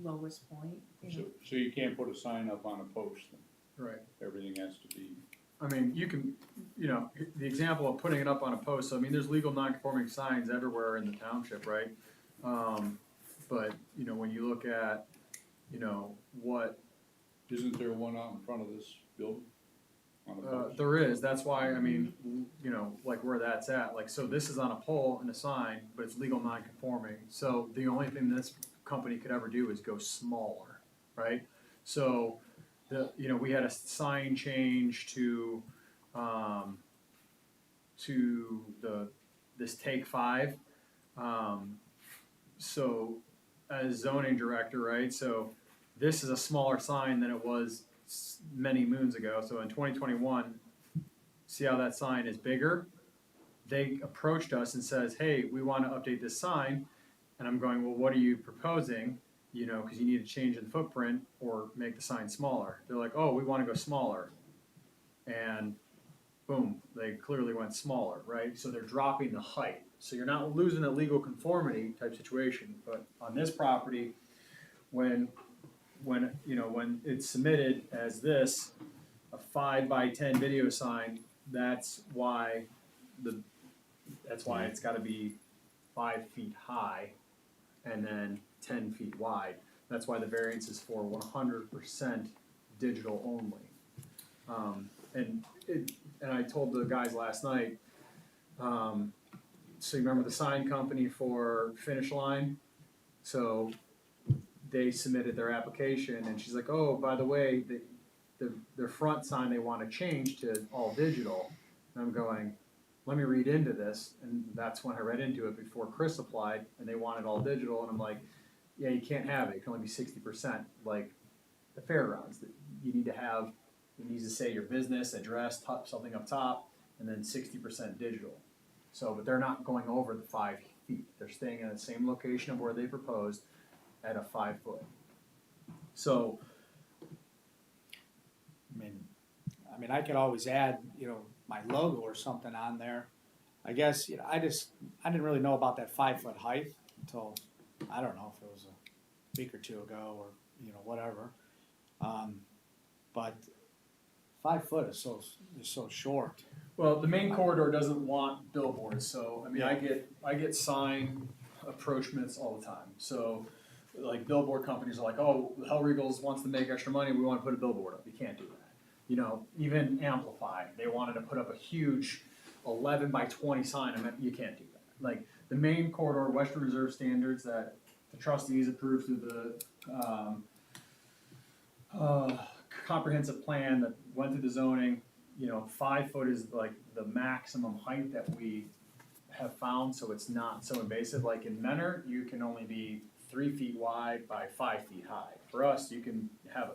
lowest point, you know. So you can't put a sign up on a post, then. Right. Everything has to be, I mean, you can, you know, the example of putting it up on a post, so, I mean, there's legal non-conforming signs everywhere in the township, right? But, you know, when you look at, you know, what, isn't there one out in front of this building? On a post? there is, that's why, I mean, you know, like where that's at, like, so this is on a pole and a sign, but it's legal non-conforming. So the only thing this company could ever do is go smaller, right? So, you know, we had a sign change to this Take 5. So as zoning director, right, so this is a smaller sign than it was many moons ago. So in 2021, see how that sign is bigger? They approached us and says, hey, we want to update this sign. And I'm going, well, what are you proposing? You know, because you need to change in footprint or make the sign smaller. They're like, oh, we want to go smaller. And boom, they clearly went smaller, right? So they're dropping the height. So you're not losing a legal conformity type situation. But on this property, when it's submitted as this, a 5x10 video sign, that's why it's got to be 5 feet high and then 10 feet wide. That's why the variance is for 100% digital only. And I told the guys last night, so you remember the sign company for Finish Line? So they submitted their application and she's like, oh, by the way, their front sign they want to change to all digital. And I'm going, let me read into this. And that's when I read into it before Chris applied and they wanted all digital. And I'm like, yeah, you can't have it. It can only be 60%, like the fairgrounds. You need to have, it needs to say your business, address, something up top, and then 60% digital. So, but they're not going over the 5 feet. They're staying in the same location of where they proposed at a 5 foot. So, I mean, I could always add, you know, my logo or something on there. I guess, you know, I didn't really know about that 5 foot height until, I don't know if it was a week or two ago or, you know, whatever. But 5 foot is so short. well, the main corridor doesn't want billboards, so, I mean, I get sign approachments all the time. So, like billboard companies are like, oh, Hell Regals wants to make extra money, we want to put a billboard up. You can't do that. You know, even Amplify, they wanted to put up a huge 11x20 sign. I mean, you can't do that. Like the main corridor, Western Reserve standards that the trustees approved through the comprehensive plan that went through the zoning, you know, 5 foot is like the maximum height that we have found, so it's not so invasive. Like in Menor, you can only be 3 feet wide by 5 feet high. For us, you can have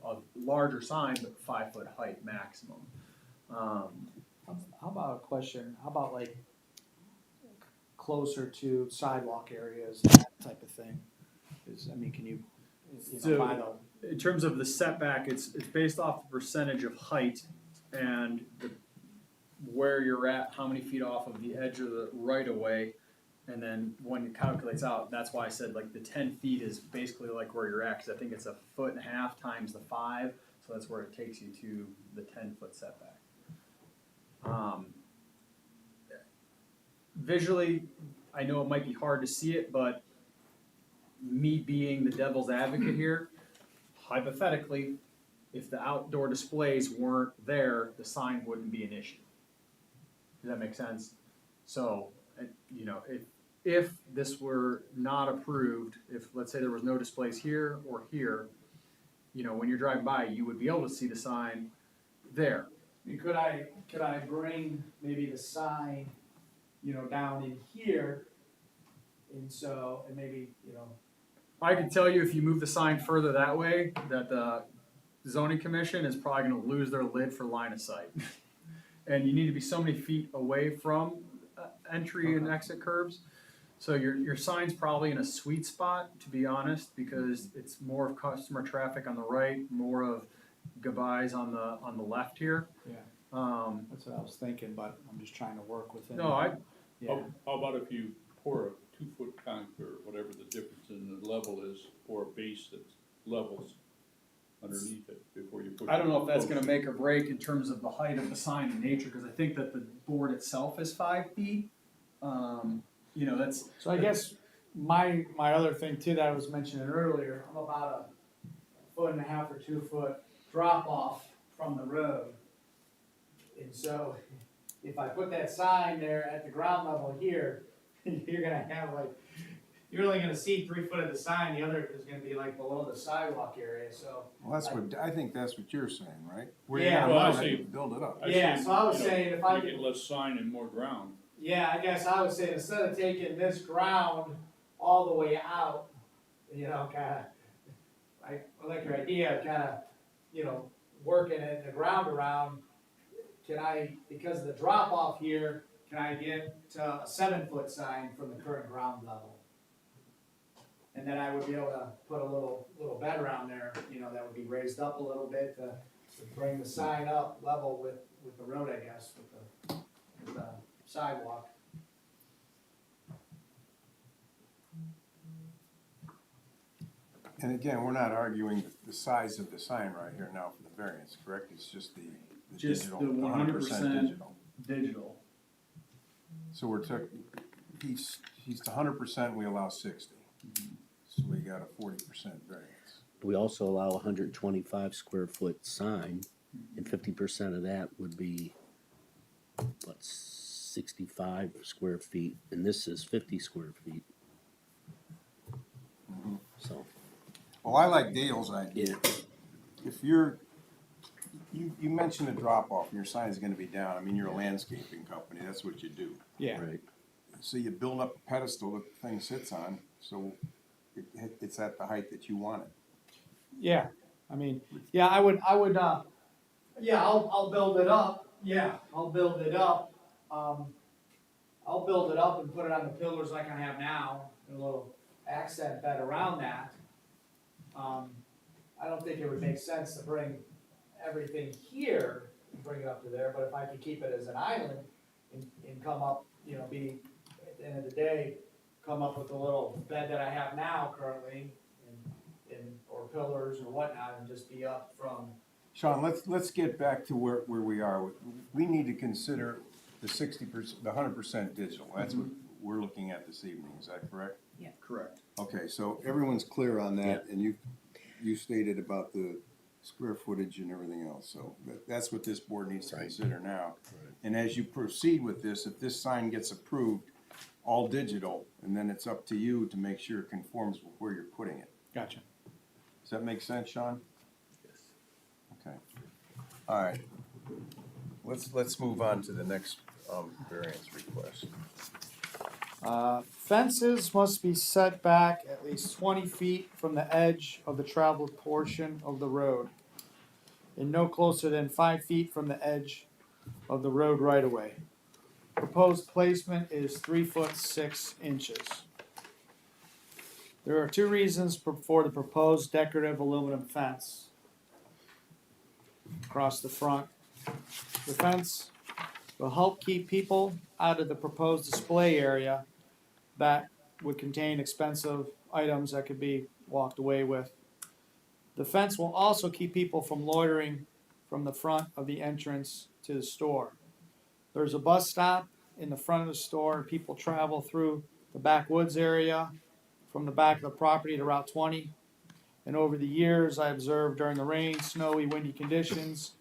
a larger sign, but 5 foot height maximum. How about a question, how about like closer to sidewalk areas, that type of thing? Is, I mean, can you, So- by the, In terms of the setback, it's based off the percentage of height and where you're at, how many feet off of the edge of the right of way. And then when it calculates out, that's why I said like the 10 feet is basically like where you're at, cause I think it's 1.5 feet times the 5, so that's where it takes you to the 10-foot setback. Visually, I know it might be hard to see it, but me being the devil's advocate here, hypothetically, if the outdoor displays weren't there, the sign wouldn't be an issue. Does that make sense? So, you know, if this were not approved, if, let's say there was no displays here or here, you know, when you're driving by, you would be able to see the sign there. could I bring maybe the sign, you know, down in here? And so, and maybe, you know, I can tell you if you move the sign further that way, that the zoning commission is probably gonna lose their lid for line of sight. And you need to be so many feet away from entry and exit curbs. So your sign's probably in a sweet spot, to be honest, because it's more of customer traffic on the right, more of goodbyes on the left here. yeah, Um, that's what I was thinking, but I'm just trying to work within. no, Yeah, How about if you pour a 2-foot concrete, or whatever the difference in the level is, for a base that's levels underneath it before you put. I don't know if that's post? gonna make or break in terms of the height of the sign in nature, cause I think that the board itself is 5 feet. You know, that's, so I guess my other thing too that I was mentioning earlier, I'm about 1.5 or 2 foot drop off from the road. And so if I put that sign there at the ground level here, you're gonna have like, you're only gonna see 3 foot of the sign, the other is gonna be like below the sidewalk area, so. Well, that's what, I think that's what you're saying, right? Yeah. Well, I Right, see. build it up. I Yeah, say, so I was you know, saying if I make could- it less sign and more ground. Yeah, I guess I would say instead of taking this ground all the way out, you know, kinda, I like your idea, kinda, you know, working it, the ground around, can I, because of the drop off here, can I get a 7-foot sign from the current ground level? And then I would be able to put a little bed around there, you know, that would be raised up a little bit to bring the sign up level with the road, I guess, with the sidewalk. And again, we're not arguing the size of the sign right here now for the variance, correct? It's just the Just digital, the 100% 100% digital. digital. So we're he's 100%, we allow 60. So we got a 40% variance. We also allow a 125 square foot sign, and 50% of that would be, what, 65 square feet, and this is 50 square feet. So, Well, I like Dale's idea. If you mentioned a drop off and your sign's gonna be down, I mean, you're a landscaping company, that's what you do. Yeah. right, So you build up a pedestal that the thing sits on, so it's at the height that you want it. Yeah, I mean, yeah, I would, yeah, I'll build it up, yeah, I'll build it up. I'll build it up and put it on the pillars like I have now, and a little accent bed around that. I don't think it would make sense to bring everything here and bring it up to there, but if I could keep it as an island and come up, you know, be, at the end of the day, come up with a little bed that I have now currently, or pillars or whatnot, and just be up from. Sean, let's get back to where we are. We need to consider the 60%, the 100% digital. That's what we're looking at this evening, is that correct? Correct. Okay, so everyone's clear on that, and you stated about the square footage and everything else, so that's what this board needs to consider now. And as you proceed with this, if this sign gets approved, all digital, and then it's up to you to make sure it conforms with where you're putting it. Gotcha. Does that make sense, Sean? Okay. All right. Let's move on to the next variance request. Fences must be set back at least 20 feet from the edge of the traveled portion of the road. and no closer than 5 feet from the edge of the road right of way. Proposed placement is 3'6". There are two reasons for the proposed decorative aluminum fence across the front. The fence will help keep people out of the proposed display area that would contain expensive items that could be walked away with. The fence will also keep people from loitering from the front of the entrance to the store. There's a bus stop in the front of the store, and people travel through the backwoods area from the back of the property to Route 20. And over the years, I observed during the rain, snowy, windy conditions,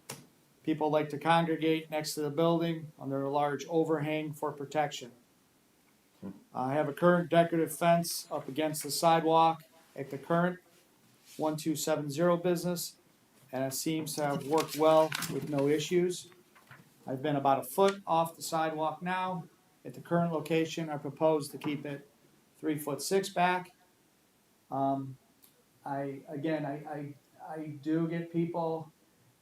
people like to congregate next to the building under a large overhang for protection. I have a current decorative fence up against the sidewalk at the current 1270 business, and it seems to have worked well with no issues. I've been about a foot off the sidewalk now. At the current location, I propose to keep it 3'6" back. I do get people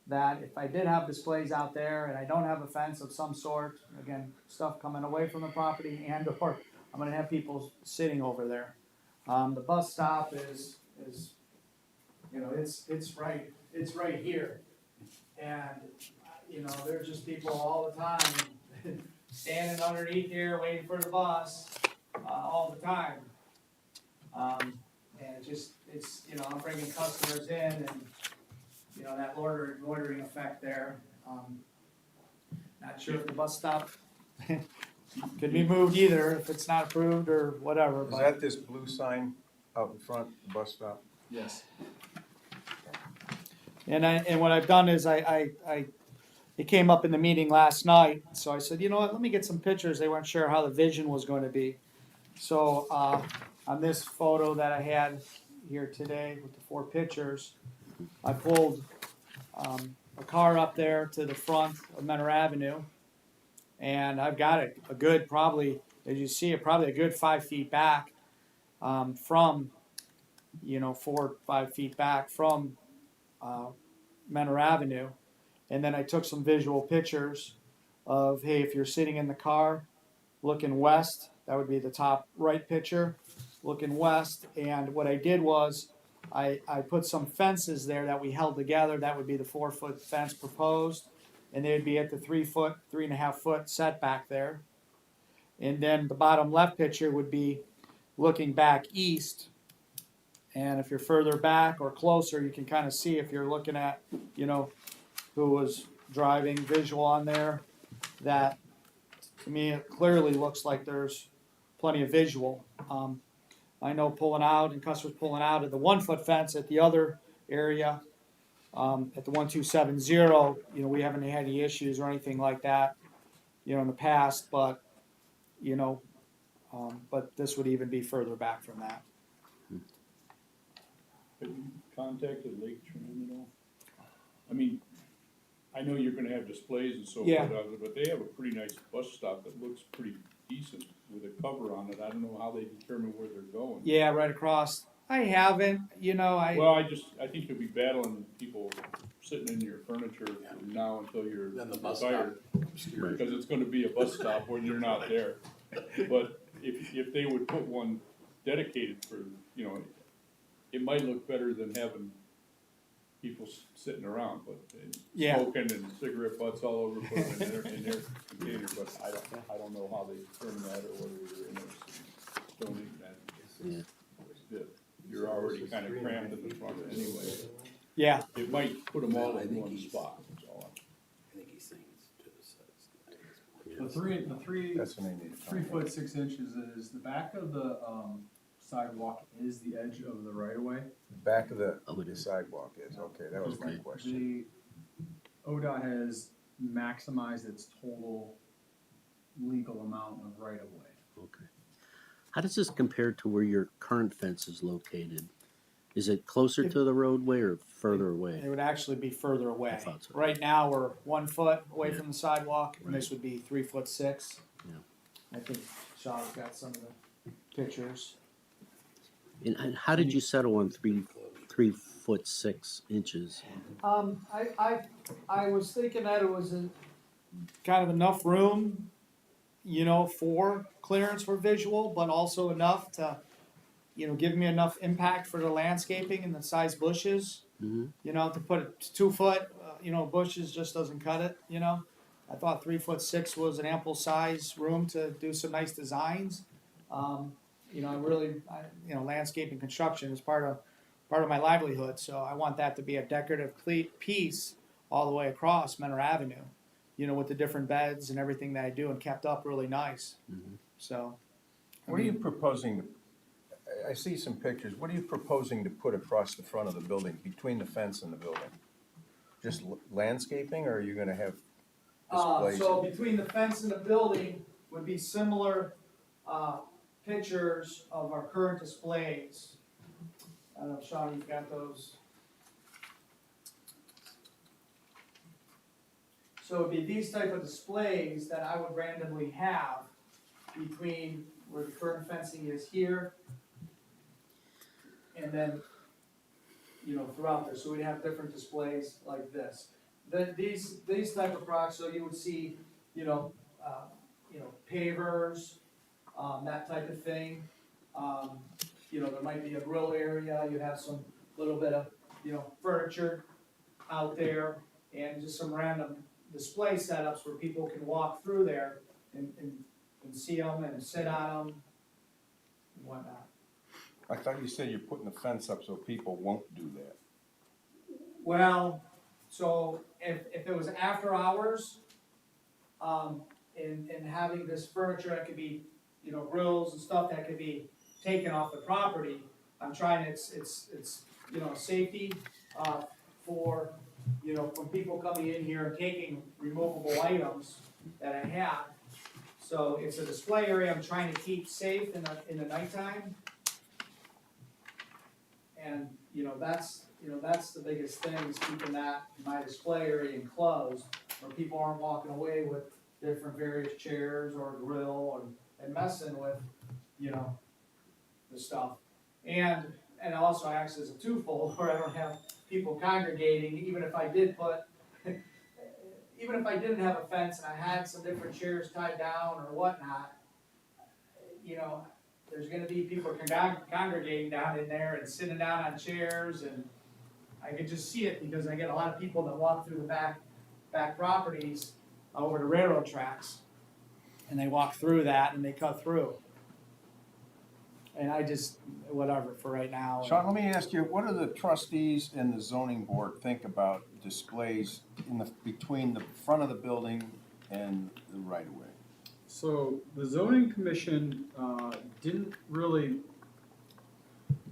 that if I did have displays out there and I don't have a fence of some sort, again, stuff coming away from the property and or I'm gonna have people sitting over there. The bus stop is, you know, it's right here. And, you know, there's just people all the time standing underneath here waiting for the bus, all the time. And it's, you know, I'm bringing customers in and, you know, that loitering effect there. Not sure if the bus stop could be moved either, if it's not approved or whatever, Is but. that this blue sign out in front, the bus stop? Yes. And what I've done is it came up in the meeting last night, so I said, you know what, let me get some pictures. They weren't sure how the vision was going to be. So, on this photo that I had here today with the 4 pictures, I pulled, a car up there to the front of Menor Avenue. And I've got it a good, probably, as you see it, probably a good 5 feet back, from, you know, 4 or 5 feet back from, Menor Avenue. And then I took some visual pictures of, hey, if you're sitting in the car looking west, that would be the top right picture, looking west. And what I did was I put some fences there that we held together. That would be the 4-foot fence proposed. And they'd be at the 3.5 foot setback there. And then the bottom left picture would be looking back east. And if you're further back or closer, you can kind of see if you're looking at, you know, who was driving visual on there, that to me it clearly looks like there's plenty of visual. I know pulling out and customers pulling out of the 1-foot fence at the other area, at the 1270, you know, we haven't had any issues or anything like that, you know, in the past, but, you know, but this would even be further back from that. Have you contacted Lake Tran at all? I mean, I know you're gonna have displays and so forth, Yeah. but they have a pretty nice bus stop that looks pretty decent with a cover on it. I don't know how they determine where they're going. Yeah, right across. I haven't, you know, Well, I think you'll be battling people sitting in your furniture from now until you're Then the bus retired. Because it's gonna be a bus stop when you're not there. But if they would put one dedicated for, you know, it might look better than having people sitting around, but Yeah. smoking and cigarette butts all over put them in their container, but I don't know how they determine that or whether they're interested in donating that. Yeah. You're already kind of crammed in the front anyway. yeah. It might put them all in one spot, that's all. I think he's saying it's to the side. The three That's when they need to find out. 3'6" is the back of the sidewalk is the edge of the right of way. The back of Oh, it the is. sidewalk is, okay, that was my Okay. question. The ODOT has maximized its total legal amount of right of way. Okay. How does this compare to where your current fence is located? Is it closer to the roadway or further It away? would actually be further away. I thought so. Right now, we're 1 foot away Yeah. from the sidewalk, and this Right. would be 3'6". Yeah. I think Shaw's got some of the pictures. And how did you settle on 3'6". I was thinking that it was kind of enough room, for clearance for visual, but also enough to, give me enough impact for the landscaping and the size bushes. Mhm. To put a 2 foot, bushes just doesn't cut it, I thought 3'6" was an ample size room to do some nice designs. Landscape and construction is part of my livelihood, so I want that to be a decorative piece all the way across Menor Avenue, with the different beds and everything that I do, and kept up really nice. Mhm. So, What are you proposing, I see some pictures, what are you proposing to put across the front of the building, between the fence and the building? Just landscaping, or are you gonna have displays? so between the fence and the building would be similar, pictures of our current displays. I don't know, Sean, you've got those. So it'd be these type of displays that I would randomly have between where the current fencing is here and then, throughout there, so we'd have different displays like this. These type of products, so you would see, pavers, that type of thing. There might be a grill area, you have some little bit of, furniture out there, and just some random display setups where people can walk through there and see them and sit on them and whatnot. I thought you said you're putting the fence up so people won't do that. Well, so if it was after hours, and having this furniture that could be, grills and stuff that could be taken off the property, I'm trying, it's, safety, for, from people coming in here and taking removable items that I have. So it's a display area I'm trying to keep safe in the nighttime. And, that's the biggest thing, is keeping my display area enclosed, where people aren't walking away with different various chairs or a grill and messing with, the stuff. And also acts as a twofold, where I don't have people congregating, even if I didn't have a fence and I had some different chairs tied down or whatnot, there's gonna be people congregating down in there and sitting down on chairs, and I can just see it because I get a lot of people that walk through the back properties over the railroad tracks. And they walk through that and they cut through. And I just, whatever, for right now. Sean, let me ask you, what do the trustees and the zoning board think about displays between the front of the building and the right of way? So the zoning commission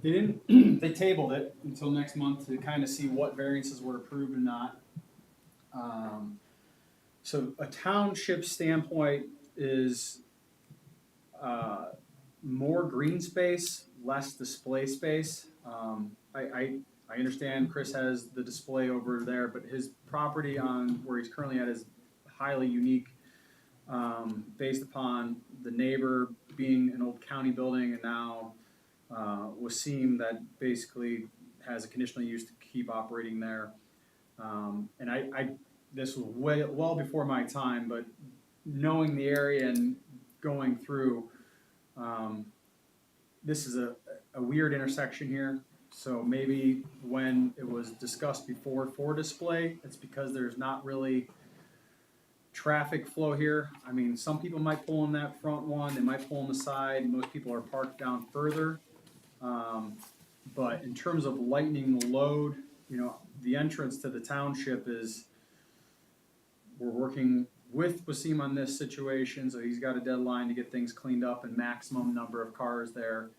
they tabled it until next month to kind of see what variances were approved and not. So a township standpoint is more green space, less display space. I understand Chris has the display over there, but his property on where he's currently at is highly unique, based upon the neighbor being an old county building and now Wasim that basically has a conditional use to keep operating there. And I this was well before my time, but knowing the area and going through, this is a weird intersection here. So maybe when it was discussed before for display, it's because there's not really traffic flow here. I mean, some people might pull in that front one, they might pull on the side, most people are parked down further. But in terms of lightening the load, the entrance to the township is, we're working with Wasim on this situation, so he's got a deadline to get things cleaned up and maximum number of cars there.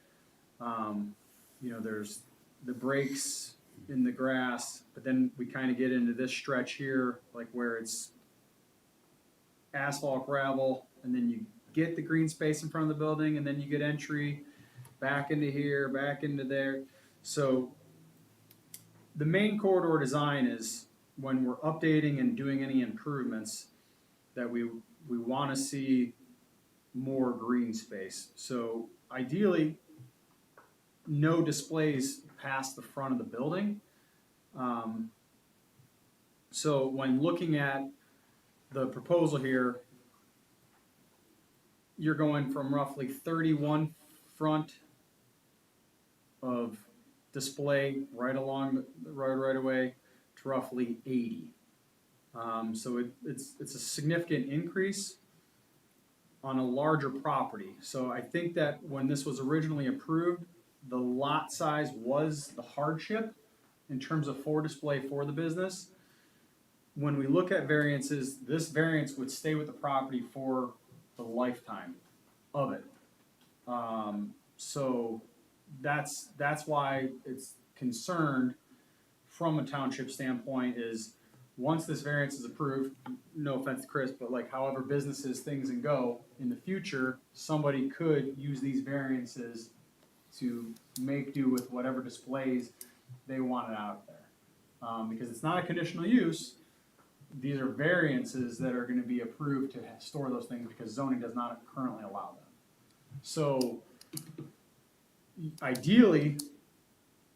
There's the breaks in the grass, but then we kind of get into this stretch here, like where it's asphalt gravel, and then you get the green space in front of the building, and then you get entry back into here, back into there. So the main corridor design is when we're updating and doing any improvements that we want to see more green space. So ideally, no displays past the front of the building. So when looking at the proposal here, you're going from roughly 31 front of display right along the road right away to roughly 80. So it's a significant increase on a larger property. So I think that when this was originally approved, the lot size was the hardship in terms of for display for the business. When we look at variances, this variance would stay with the property for the lifetime of it. So that's why it's concerned from a township standpoint is once this variance is approved, no offense to Chris, but like however businesses, things and go in the future, somebody could use these variances to make do with whatever displays they wanted out there. Because it's not a conditional use, these are variances that are gonna be approved to store those things because zoning does not currently allow them. So ideally,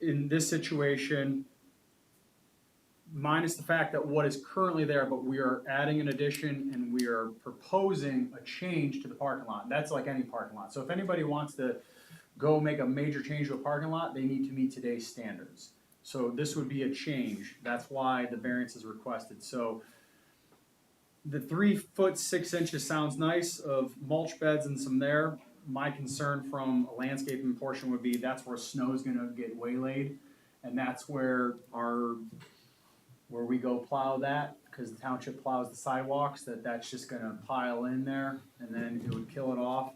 in this situation, minus the fact that what is currently there, but we are adding an addition and we are proposing a change to the parking lot. That's like any parking lot. So if anybody wants to go make a major change to a parking lot, they need to meet today's standards. So this would be a change. That's why the variance is requested. So the 3 foot 6 inches sounds nice of mulch beds and some there. My concern from a landscaping portion would be that's where snow is gonna get waylaid. And that's where we go plow that, because the township plows the sidewalks, that's just gonna pile in there and then it would kill it off.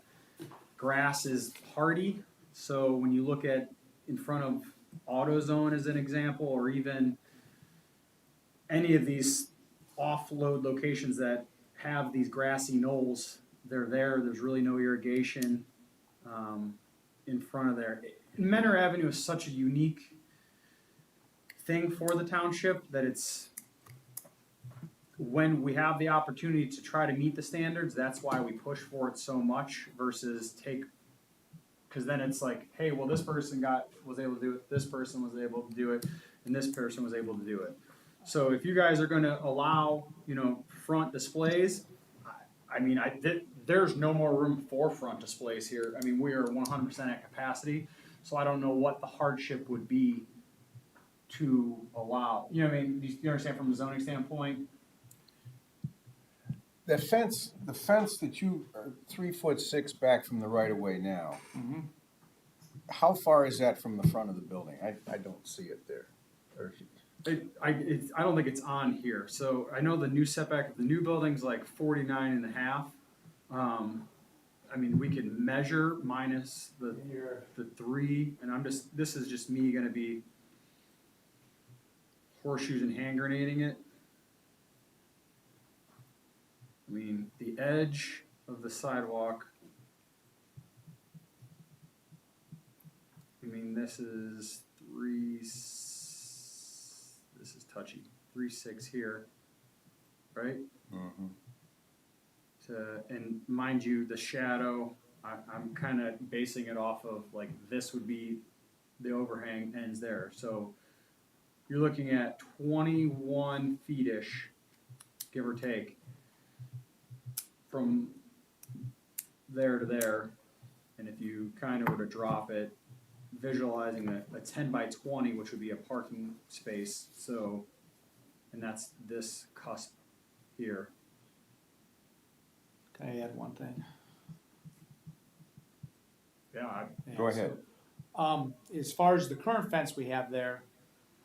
Grass is hardy, so when you look at in front of AutoZone as an example, or even any of these offload locations that have these grassy knolls, there's really no irrigation in front of there. Menor Avenue is such a unique thing for the township that it's, when we have the opportunity to try to meet the standards, that's why we push for it so much versus because then it's like, hey, well, this person was able to do it, this person was able to do it, and this person was able to do it. So if you guys are gonna allow, front displays, I mean, there's no more room for front displays here. I mean, we are 100% at capacity, so I don't know what the hardship would be to allow. You know what I mean? You understand from a zoning standpoint? The fence that you are 3 foot 6 back from the right of way now, how far is that from the front of the building? I don't see it there. I don't think it's on here. So I know the new setback of the new building's like 49 and a half. I mean, we can measure minus the 3, and this is just me gonna be horseshoes and hand grenading it. I mean, the edge of the sidewalk, I mean, this is touchy, 3.6 here, right? Mm-hmm. And mind you, the shadow, I'm kind of basing it off of like this would be the overhang ends there. So you're looking at 21 feet-ish, give or take, from there to there. And if you kind of were to drop it, visualizing a 10 by 20, which would be a parking space. So, and that's this cusp here. Can I add one thing? Yeah, Go ahead. As far as the current fence we have there,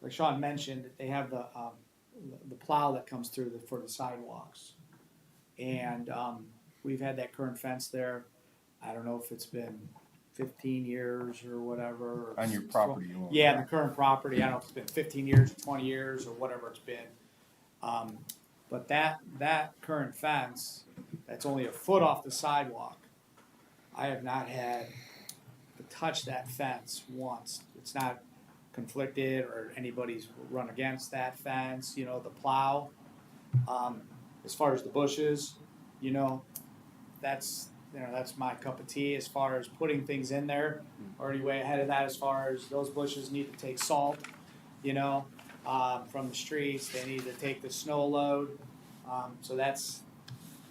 like Sean mentioned, they have the plow that comes through for the sidewalks. And we've had that current fence there, I don't know if it's been 15 years or whatever. On your property, you want? Yeah, on the current property, I don't know if it's been 15 years, 20 years, or whatever it's been. But that current fence, that's only a foot off the sidewalk, I have not had to touch that fence once. It's not conflicted or anybody's run against that fence, the plow. As far as the bushes, that's you know, that's my cup of tea as far as putting things in there. Already way ahead of that as far as those bushes need to take salt, you know, from the streets. They need to take the snow load. So that's,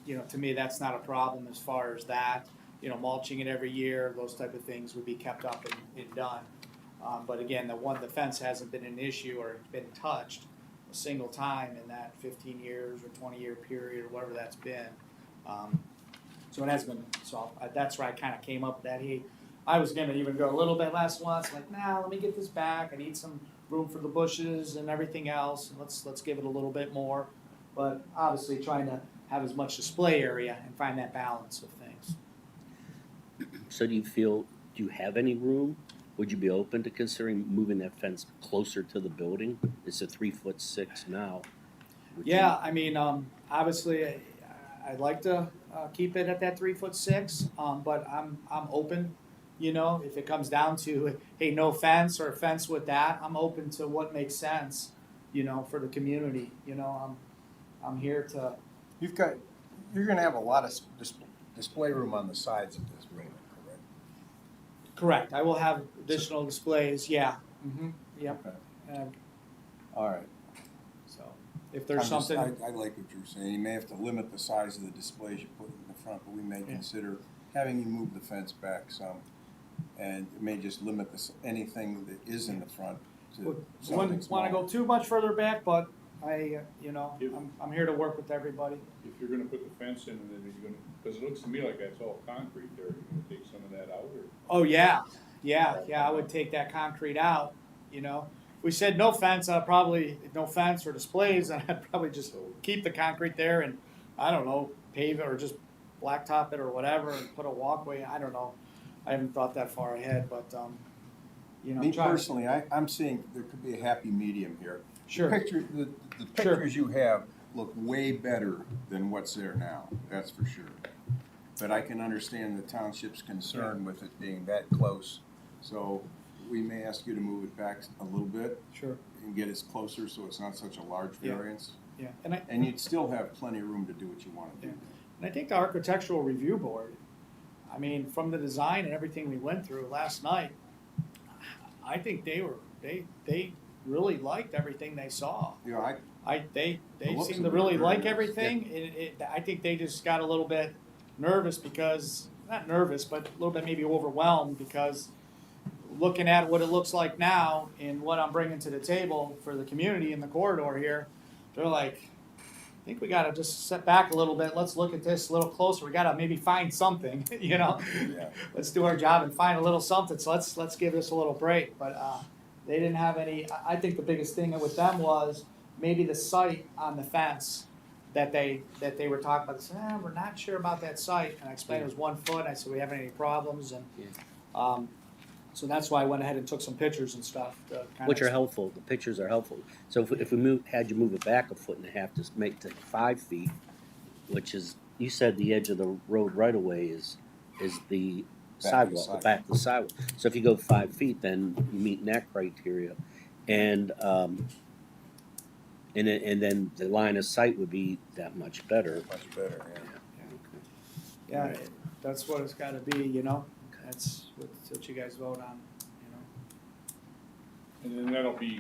you know, to me, that's not a problem as far as that. You know, mulching it every year, those type of things would be kept up and done. But again, the fence hasn't been an issue or been touched a single time in that 15 years or 20-year period or whatever that's been. So it has been, so that's where I kind of came up with that. I was gonna even go a little bit less once, like, nah, let me get this back. I need some room for the bushes and everything else. Let's give it a little bit more. But obviously trying to have as much display area and find that balance of things. So do you have any room? Would you be open to considering moving that fence closer to the building? It's a 3'6" now. Would you- Yeah, I mean, obviously, I'd like to keep it at that 3'6", but I'm open. You know, if it comes down to, hey, no fence or a fence with that, I'm open to what makes sense. You know, for the community. You know, I'm here to. You're gonna have a lot of display room on the sides of this building, correct? Correct. I will have additional displays. Yeah. Mm-hmm. Yep. Okay. All right. So if there's something. I like what you're saying. You may have to limit the size of the displays you put in the front, but we may consider having you move the fence back some. And it may just limit anything that is in the front to something Wouldn't want to small. go too much further back, but I'm here to work with everybody. If you're gonna put the fence in, and then you're gonna, because it looks to me like that's all concrete there, you're gonna take some of that out, or? Oh, yeah, I would take that concrete out, you know. If we said no fence, no fence or displays, and I'd probably just keep the concrete there and, I don't know, pave it or just blacktop it or whatever and put a walkway, I don't know. I haven't thought that far ahead, but, you know. Me personally, I'm seeing there could be a happy medium here. Sure. The pictures you have look way better than what's there now, that's for sure. But I can understand the township's concern with it being that close. So we may ask you to move it back a little bit Sure, and get us closer so it's not such a large Yeah. variance. yeah. And you'd still have plenty of room to do what you want to do. And I think the Architectural Review Board, I mean, from the design and everything we went through last night, I think they really liked everything they saw. Yeah, They The looks seem of to it really are very like nice. everything. I think they just got a little bit nervous because, not nervous, but a little bit maybe overwhelmed because looking at what it looks like now and what I'm bringing to the table for the community in the corridor here, they're like, I think we gotta just sit back a little bit. Let's look at this a little closer. We gotta maybe find something, you know? Yeah. Let's do our job and find a little something. So let's give this a little break. But they didn't have any. I think the biggest thing with them was maybe the site on the fence that they were talking about. They said, we're not sure about that site. And I explained it was 1 foot. I said, we haven't any problems. And so that's why I went ahead and took some pictures and stuff. To kind Which of are helpful, the pictures are helpful. So if we had you move it back 1.5 feet to make it 5 feet, which is, you said the edge of the road right away is the sidewalk, the back of the sidewalk. So if you go 5 feet, then you meet that criteria. And then the line of sight would be that much better. much better, yeah. Yeah, that's what it's got to be, you know. That's what you guys vote on, you know. And then that'll be,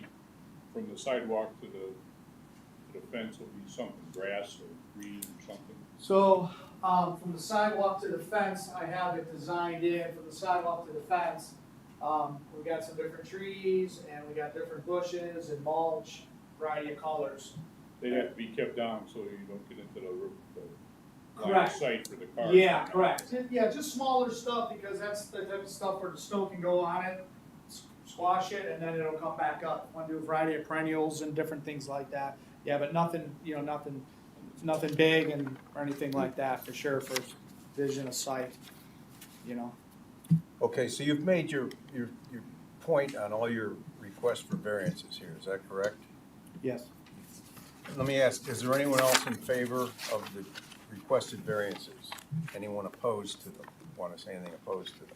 from the sidewalk to the fence will be something, grass or green or something. So, from the sidewalk to the fence, I have it designed in, from the sidewalk to the fence. We got some different trees and we got different bushes and mulch, variety of colors. They'd have to be kept down so you don't get into the line of Correct. sight for the cars. Yeah, correct. Yeah, just smaller stuff because that's the type of stuff where the snow can go on it, squash it, and then it'll come back up. Want to do a variety of perennials and different things like that. Yeah, but nothing, nothing big or anything like that for sure for vision of sight, you know. Okay, so you've made your point on all your requests for variances here, is that correct? Yes. Let me ask, is there anyone else in favor of the requested variances? Anyone opposed to them? Want to say anything opposed to them?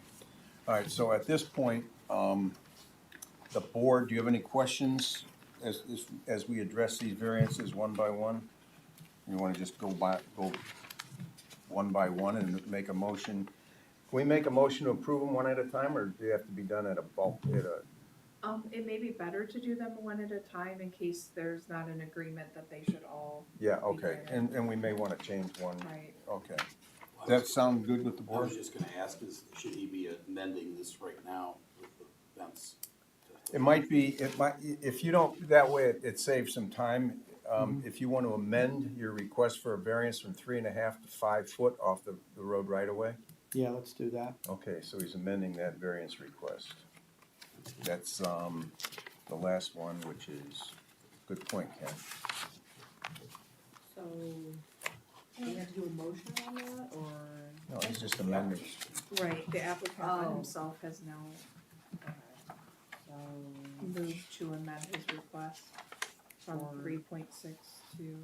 All right, so at this point, the board, do you have any questions as we address these variances one by one? You want to just go one by one and make a motion. Can we make a motion to approve them one at a time, or do they have to be done at a bulk, It may be better to do them one at a time in case there's not an agreement that they should all, yeah, okay, and we may wanna change one, right? okay. Does that sound good with the I board? was just gonna ask, should he be amending this right now with the fence? It might be, if you don't, that way it saves some time. If you want to amend your request for a variance from 3.5 to 5 foot off the road right away. Yeah, let's do that. Okay, so he's amending that variance request. That's, the last one, which is, good point, Ken. So, do we have to do a motion on that, or? No, he's just amending. Right, the applicant Oh. himself has now So, moved to amend his request from For- 3.6 to,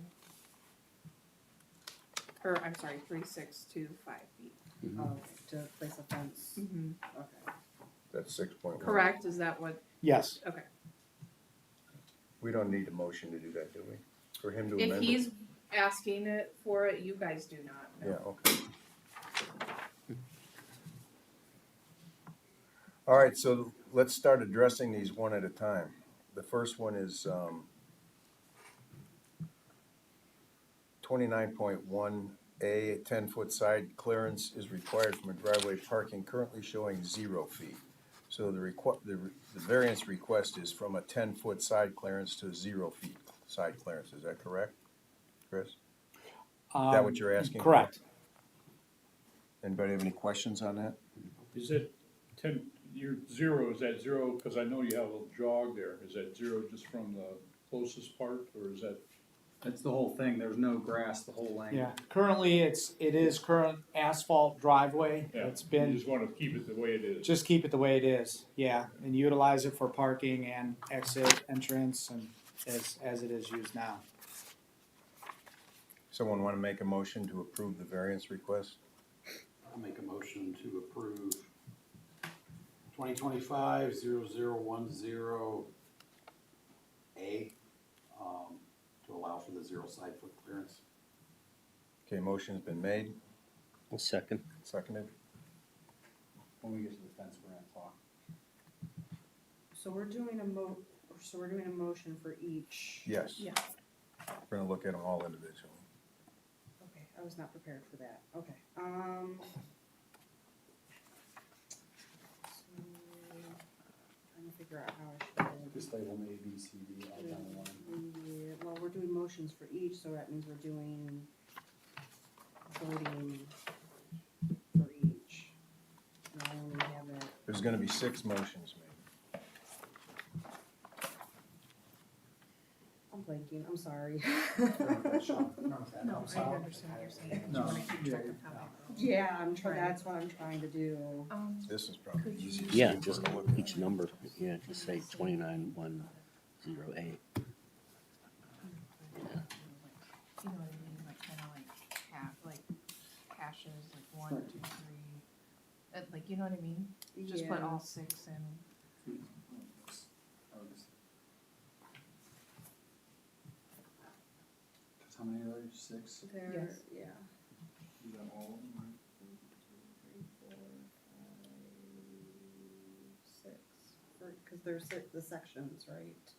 or I'm sorry, 3.6 to 5 feet. oh, to place a fence, Mm-hmm. okay. That's 6.1. Correct, is that what, Yes. okay. We don't need a motion to do that, do we? For him to If amend it? he's asking it for it, you guys do not. no. Yeah, okay. All right, so let's start addressing these one at a time. The first one is 29.1A, 10-foot side clearance is required from a driveway parking currently showing 0 feet. So the variance request is from a 10-foot side clearance to 0 feet side clearance, is that correct, Chris? Is that what you're asking? for? Correct. Anybody have any questions on that? Is it 10, your 0, is that 0, cause I know you have a little jog there, is that 0 just from the closest part, or is that? That's the whole thing. There's no grass the whole length. Yeah, currently it is current asphalt driveway. Yeah, It's You been, just wanna keep it the way it is? just keep it the way it is, yeah, and utilize it for parking and exit, entrance, and as it is used now. Someone want to make a motion to approve the variance request? I'll make a motion to approve 2025-0010A, to allow for the 0 side foot clearance. Okay, motion's been made, I'll second. seconded. When we get to the fence, we're gonna talk. So we're doing a motion for each. Yes. Yeah. We're gonna look at them all individually. Okay, I was not prepared for that, okay, so, trying to figure out how I should. Just label them A, B, C, D, all down the line. Yeah, well, we're doing motions for each, so that means we're doing voting for each. And I only have that, There's gonna be 6 motions made. I'm blanking, I'm sorry. No, I understand what you're saying, but you No. wanna keep track of how that goes. Yeah, that's what I'm trying to do. This is probably the easiest. Yeah, thing just to look at. each number, yeah, just say 29.10A. You know what I mean, like kinda like caches, like 1, 2, 3, like, you know what I mean? Just put Yeah. all 6 in. How many are there? 6? There, Yes. yeah. You got all of them, right? 6, because there's the sections, right?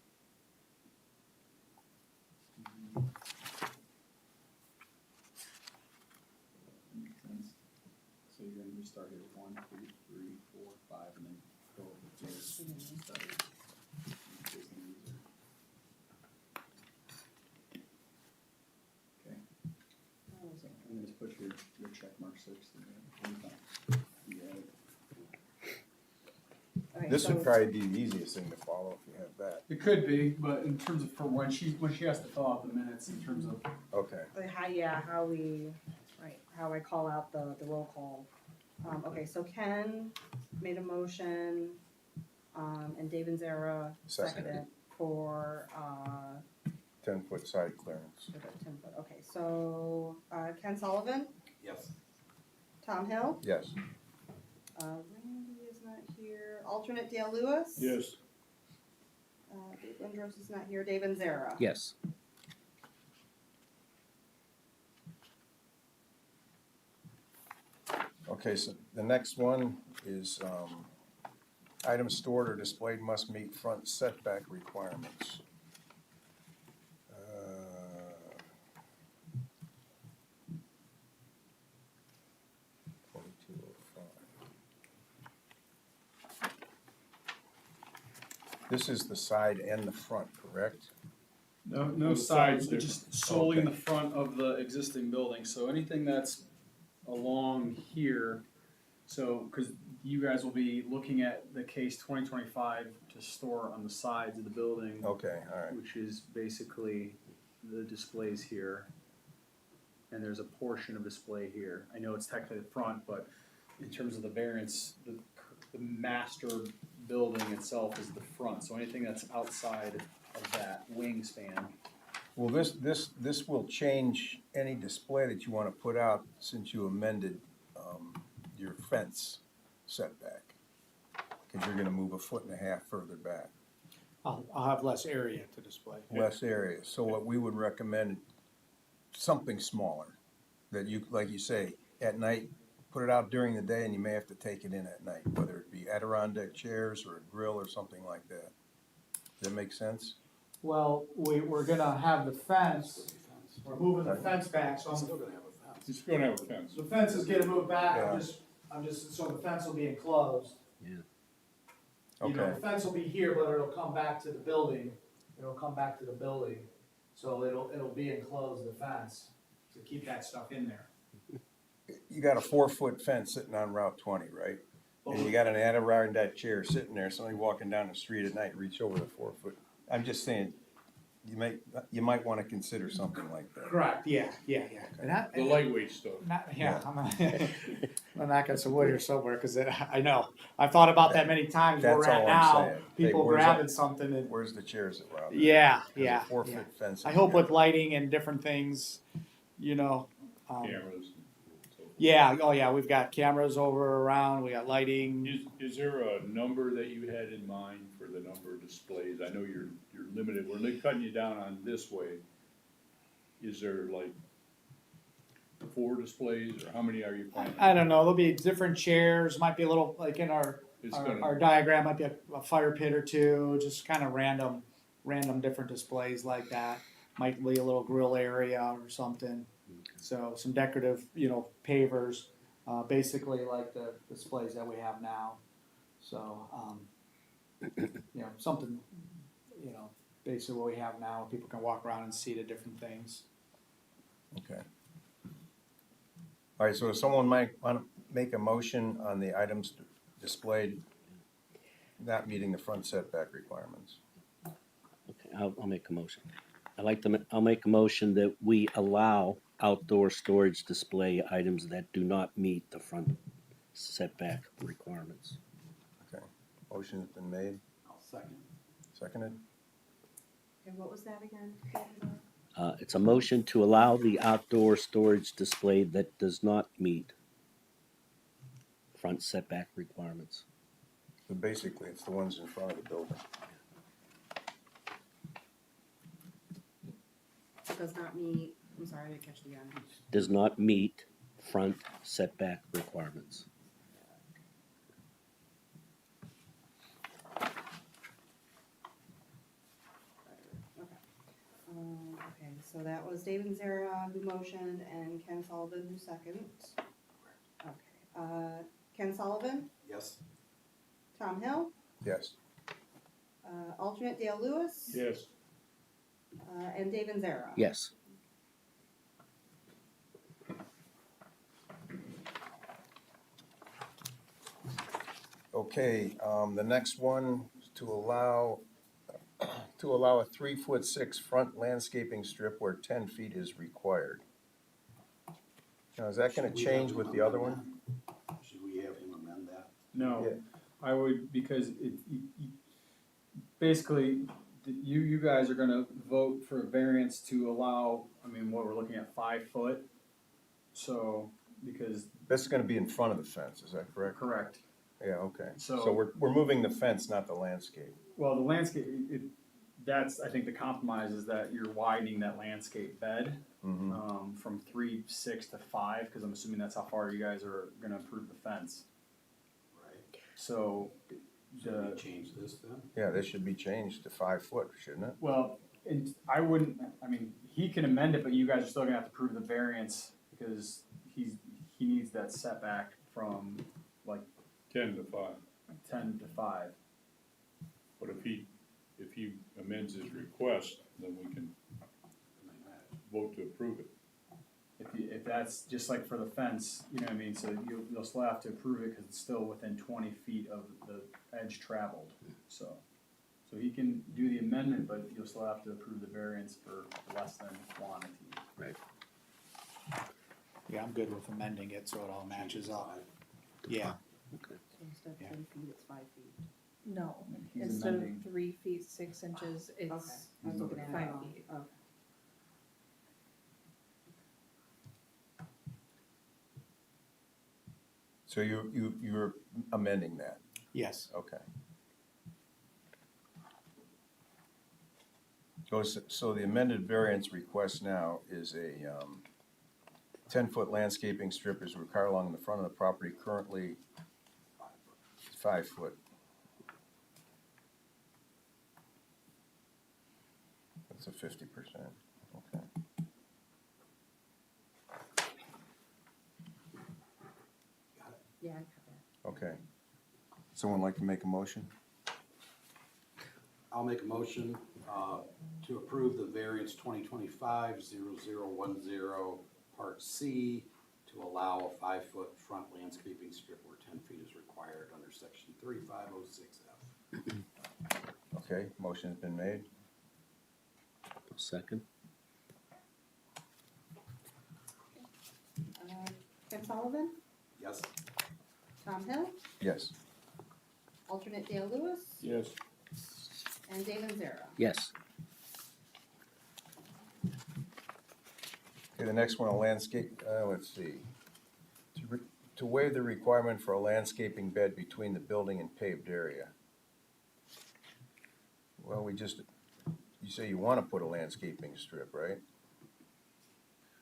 Makes sense. So you're gonna just start here with 1, 2, 3, 4, 5, and then go over to this. Okay, That was it. and then just put your check mark 6 in there. You got it. Okay, This so- would probably be the easiest thing to follow if you have that. It could be, but in terms of for when she has to fill out the minutes, in terms of Okay, how I call out the roll call. Okay, so Ken made a motion, and Dave and Zara Seconded. seconded for, 10-foot side clearance. for the 10 foot. Okay, so, Ken Sullivan, Yes. Tom Hill, Yes. Randy is not here, alternate Dale Lewis. Yes. Dave Lindros is not here, Dave and Zara. Yes. Okay, so the next one is, items stored or displayed must meet front setback requirements. 2205. This is the side and the front, correct? No, On no the sides, sides, just solely in the Okay. front of the existing building, so anything that's along here, so, cause you guys will be looking at the case 2025 to store on the sides of the building, Okay, all right. which is basically the displays here. And there's a portion of display here, I know it's technically the front, but in terms of the variance, the master building itself is the front, so anything that's outside of that wingspan. Well, this will change any display that you wanna put out since you amended, your fence setback. Cause you're gonna move 1.5 feet further back, I'll have less area to display. less area. So what we would recommend, something smaller, that you, like you say, at night, put it out during the day and you may have to take it in at night, whether it be Adirondack chairs or a grill or something like that. Does that make sense? Well, we're gonna have the fence, we're moving the fence back, so Still gonna have a fence. It's gonna have a fence. the fence is getting moved back, Yeah. I'm just, so the fence will be enclosed. You know, Okay, the fence will be here, but it'll come back to the building, so it'll be enclosed, the fence, to keep that stuff in there. you got a 4-foot fence sitting on Route 20, right? And you got an Adirondack chair sitting there, somebody walking down the street at night, reach over the 4-foot. I'm just saying, you might wanna consider something like that. Correct, yeah. And that- The lightweight stuff. I'm not gonna say wood here somewhere, cause I know, I've thought about that many times where we're That's at all I'm now, saying. Hey, people where's grabbing something and, Where's the chairs that were out there? yeah. There's a 4-foot fence. I in hope there. with lighting and different things, you know, Cameras. and so forth. yeah, we've got cameras over around, we got lighting. Is there a number that you had in mind for the number of displays? I know you're limited, we're cutting you down on this way. Is there like 4 displays, or how many are you planning? I don't know, there'll be different chairs, might be a little, like in our It's gonna, diagram, might be a fire pit or two, just kind of random different displays like that. Might be a little grill area or something. So some decorative, pavers, basically like the displays that we have now. So, something, basically what we have now, people can walk around and see the different things. Okay. All right, so if someone might wanna make a motion on the items displayed not meeting the front setback requirements. Okay, I'll make a motion. I'll make a motion that we allow outdoor storage display items that do not meet the front setback requirements. Okay, motion's been made, I'll second. seconded? Okay, what was that again? It's a motion to allow the outdoor storage display that does not meet front setback requirements. So basically, it's the ones in front of the building. Does not meet, I'm sorry, I didn't catch the end. Does not meet front setback requirements. Okay, so that was David Zera who motioned and Ken Sullivan who seconded. Okay, Ken Sullivan, Yes? Tom Hill, Yes, alternate Dale Lewis, yes, and David Zera. Yes. okay, the next one, is to allow a 3'6" front landscaping strip where 10 feet is required. Now, is that gonna Should we have change him with the other amend one? that? Should we have him amend that? No, Yeah. I would, because basically, you guys are gonna vote for a variance to allow, what we're looking at, 5 foot. So, because, That's gonna be in front of the fence, is that correct? correct, Yeah, okay. So- So we're moving the fence, not the landscape. well, the landscape, that's, I think the compromise is that you're widening that landscape bed, Mhm. from 3.6 to 5, cause I'm assuming that's how far you guys are gonna approve the fence. Right. So, So we the, change this then? Yeah, this should be changed to 5 foot, shouldn't it? well, and I wouldn't, I mean, he can amend it, but you guys are still gonna have to prove the variance, because he needs that setback from like 10 to 5. 10 to 5. But if he amends his request, then we can vote to approve it. If that's just like for the fence, you know what I mean, so you'll still have to approve it, cause it's still within 20 feet of the edge traveled, so. So he can do the amendment, but you'll still have to approve the variance for less than quantity. Yeah, I'm good with amending it so it all matches up. Yeah, Instead Yeah. 10 feet, it's 5 feet. No, He's instead of amending. 3 feet 6 inches, Okay, it's I was looking at it 5 wrong. feet. Okay. So you're amending that, yes. okay. So the amended variance request now is a 10-foot landscaping strip is required along the front of the property, currently 5 foot. That's a 50%, okay. Yeah, I got that. Okay. Someone like to make a motion? I'll make a motion, to approve the variance 2025-0010, Part C, to allow a 5-foot front landscaping strip where 10 feet is required under section 3506F. Okay, motion's been made. Second? Ken Sullivan, Yes? Tom Hill, Yes. alternate Dale Lewis, Yes. and David Zera. Yes. Okay, the next one, a landscape, let's see. To waive the requirement for a landscaping bed between the building and paved area. Well, you say you wanna put a landscaping strip, right?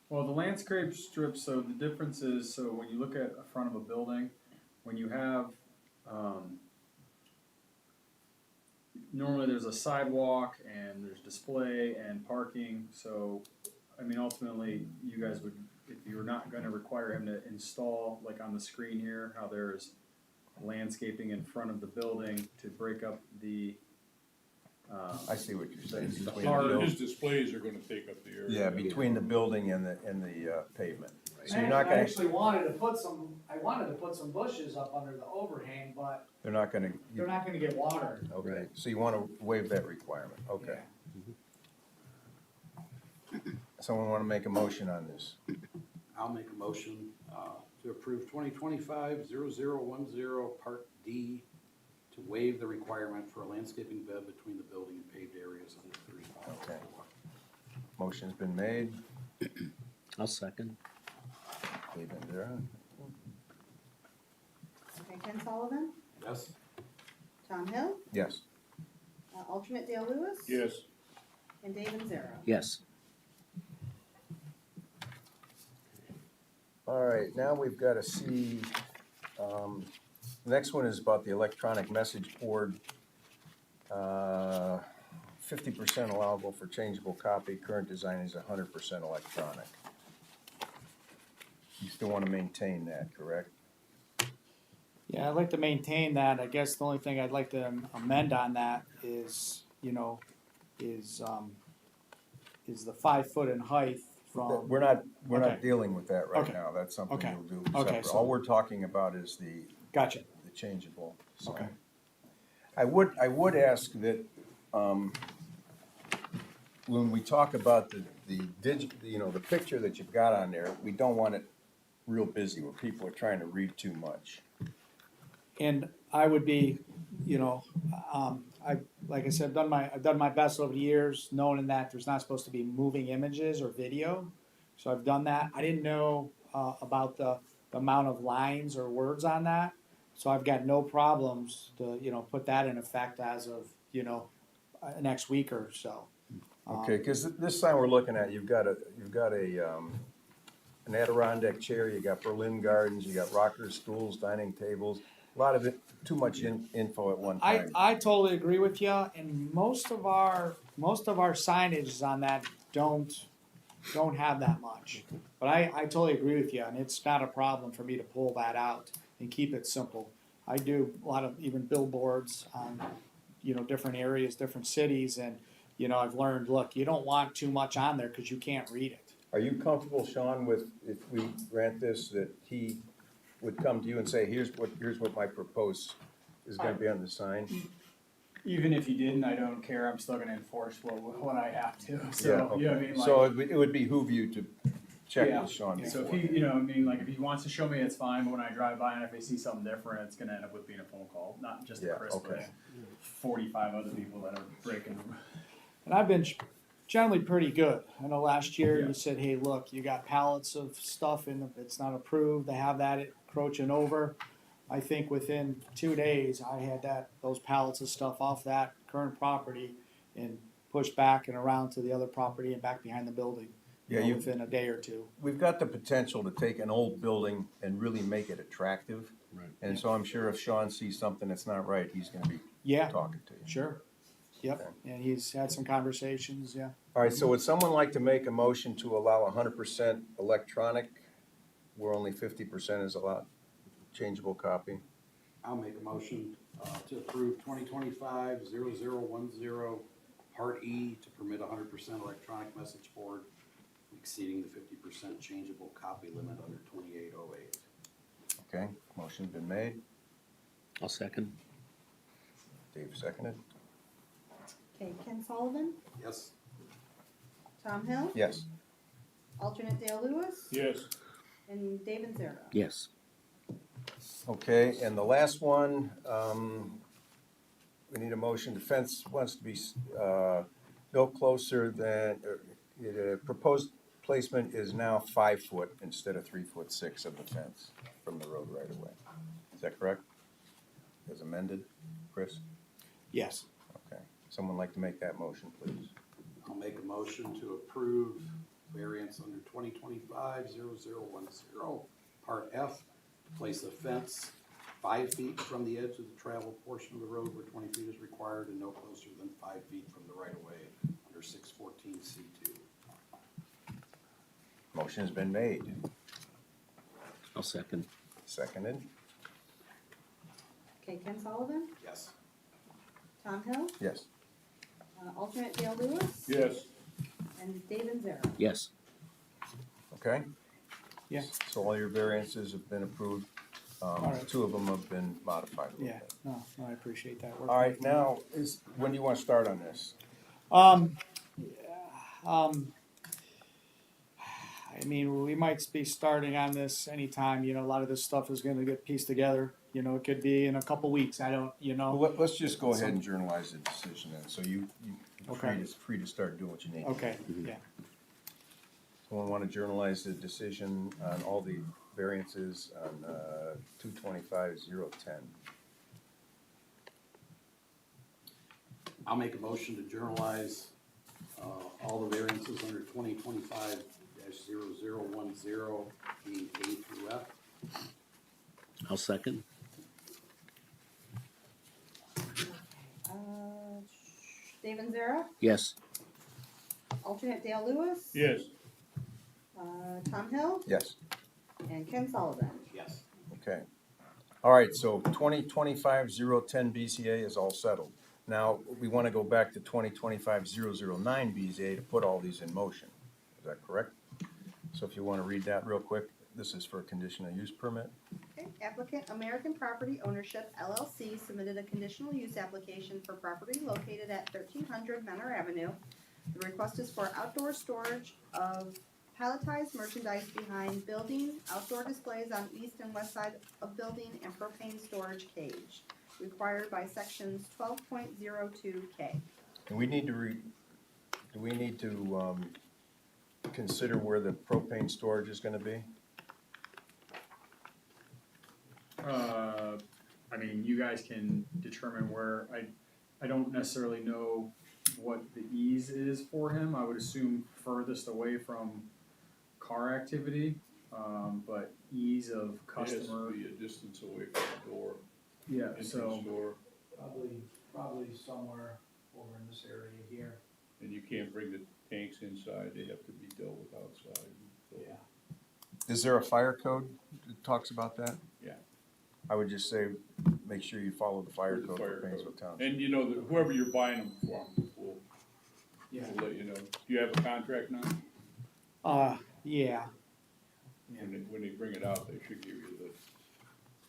Well, the landscape strip, so the difference is, so when you look at a front of a building, when you have, normally there's a sidewalk and there's display and parking, so, I mean, ultimately, you guys would, if you're not gonna require him to install, like on the screen here, how there's landscaping in front of the building to break up the, I see what you're saying. The between the hard- buil- His displays are gonna take up the area. Yeah, between the building and the pavement. So you're I not gonna, actually wanted to put some bushes up under the overhang, but they're not gonna, they're not gonna get water. okay, Right. so you wanna waive that requirement, okay. Someone wanna make a motion on this? I'll make a motion, to approve 2025-0010, Part D, to waive the requirement for a landscaping bed between the building and paved areas under 3504. Okay. Motion's been made. I'll second. David Zera? Okay, Ken Sullivan, Yes? Tom Hill, Yes. alternate Dale Lewis. Yes. And David Zera. Yes. All right, now we've gotta see, the next one is about the electronic message board. 50% allowable for changeable copy, current design is 100% electronic. You still wanna maintain that, correct? Yeah, I'd like to maintain that. I guess the only thing I'd like to amend on that is, is the 5 foot in height from, We're not Okay. dealing with that right Okay. now, that's something Okay. you'll do Okay, separate. so- All we're talking about is the gotcha, changeable sign. Okay. I would ask that, when we talk about the the picture that you've got on there, we don't want it real busy where people are trying to read too much. And I would be, like I said, I've done my best over the years, knowing that there's not supposed to be moving images or video. So I've done that. I didn't know, about the amount of lines or words on that. So I've got no problems to, put that in effect as of, next week or so. Okay, cause this sign we're looking at, you've got an Adirondack chair, you got Berlin Gardens, you got rockers, stools, dining tables, a lot of it, too much info at one time. I totally agree with you, and most of our signage on that don't have that much. But I totally agree with you, and it's not a problem for me to pull that out and keep it simple. I do a lot of even billboards on, different areas, different cities, and, I've learned, look, you don't want too much on there because you can't read it. Are you comfortable, Sean, with, if we grant this, that he would come to you and say, here's what my proposed is gonna be on the sign? Even if you didn't, I don't care, I'm still gonna enforce what I have to, Yeah, so, you know what I okay. mean, like. So it would behoove you to check Yeah. with Sean So if before. he, I mean, like, if he wants to show me, it's fine, but when I drive by and if I see something different, it's gonna end up with being a phone call, not just to Yeah, Chris, but okay. 45 other people that are breaking. And I've been generally pretty good. I know last year Yeah. you said, hey, look, you got pallets of stuff and it's not approved, they have that encroaching over. I think within 2 days, I had those pallets of stuff off that current property and pushed back and around to the other property and back behind the building. Yeah, you- Within a day or two. We've got the potential to take an old building and really make it attractive. Right. And so I'm sure if Sean sees something that's not right, he's gonna be Yeah, talking to you. sure. Yep, and he's had some conversations, yeah. All right, so would someone like to make a motion to allow 100% electronic, where only 50% is allowed, changeable copy? I'll make a motion, to approve 2025-0010, Part E, to permit 100% electronic message board exceeding the 50% changeable copy limit under 2808. Okay, motion's been made. I'll second. Dave seconded. Okay, Ken Sullivan, Yes? Tom Hill, Yes. alternate Dale Lewis, Yes. and Dave Zera. Yes. Okay, and the last one, we need a motion. The fence wants to be no closer than, proposed placement is now 5 foot instead of 3'6" of the fence from the road right away. Is that correct? As amended, Chris? Yes. Okay. Someone like to make that motion, please? I'll make a motion to approve variance under 2025-0010, Part F, place a fence 5 feet from the edge of the travel portion of the road where 20 feet is required and no closer than 5 feet from the right-of-way under 614C2. Motion has been made. I'll second. Seconded? Okay, Ken Sullivan, Yes? Tom Hill, Yes. alternate Dale Lewis, Yes. and Dave Zera. Yes. Okay? Yeah. So all your variances have been approved. right. 2 of them have been modified a little Yeah, bit. no, I appreciate that. All right, now, when do you want to start on this? I mean, we might be starting on this anytime, a lot of this stuff is gonna get pieced together, it could be in a couple weeks, I don't, Well, let's just go ahead and journalize the decision then, so you're Okay. free to start doing what you need. Okay, yeah. Someone want to journalize the decision on all the variances on 225-010? I'll make a motion to journalize all the variances under 2025-0010, being A through F. I'll second. Dave Zera, Yes. alternate Dale Lewis, Yes. Tom Hill, Yes. and Ken Sullivan. Yes. Okay. All right, so 2025-010 BCA is all settled. Now, we want to go back to 2025-009 BZA to put all these in motion. Is that correct? So if you want to read that real quick, this is for a conditional use permit. Okay, applicant American Property Ownership LLC submitted a conditional use application for property located at 1300 Menor Avenue. The request is for outdoor storage of palletized merchandise behind building, outdoor displays on east and west side of building, and propane storage cage, required by sections 12.02K. And we need to do we need to consider where the propane storage is going to be? I mean, you guys can determine where, I don't necessarily know what the ease is for him. I would assume furthest away from car activity, but ease of It has customer. to be a distance away from the door, Yeah, entrance so, door, Probably somewhere over in this area here. and you can't bring the tanks inside, they have to be dealt with outside. So, Is there a fire code that talks about that? Yeah. I would just say, make sure you follow the fire The code fire for Painesville code. Township. And you know, whoever you're buying them from will let you know. Do you have a contract now? Yeah. When they bring it out, they should give you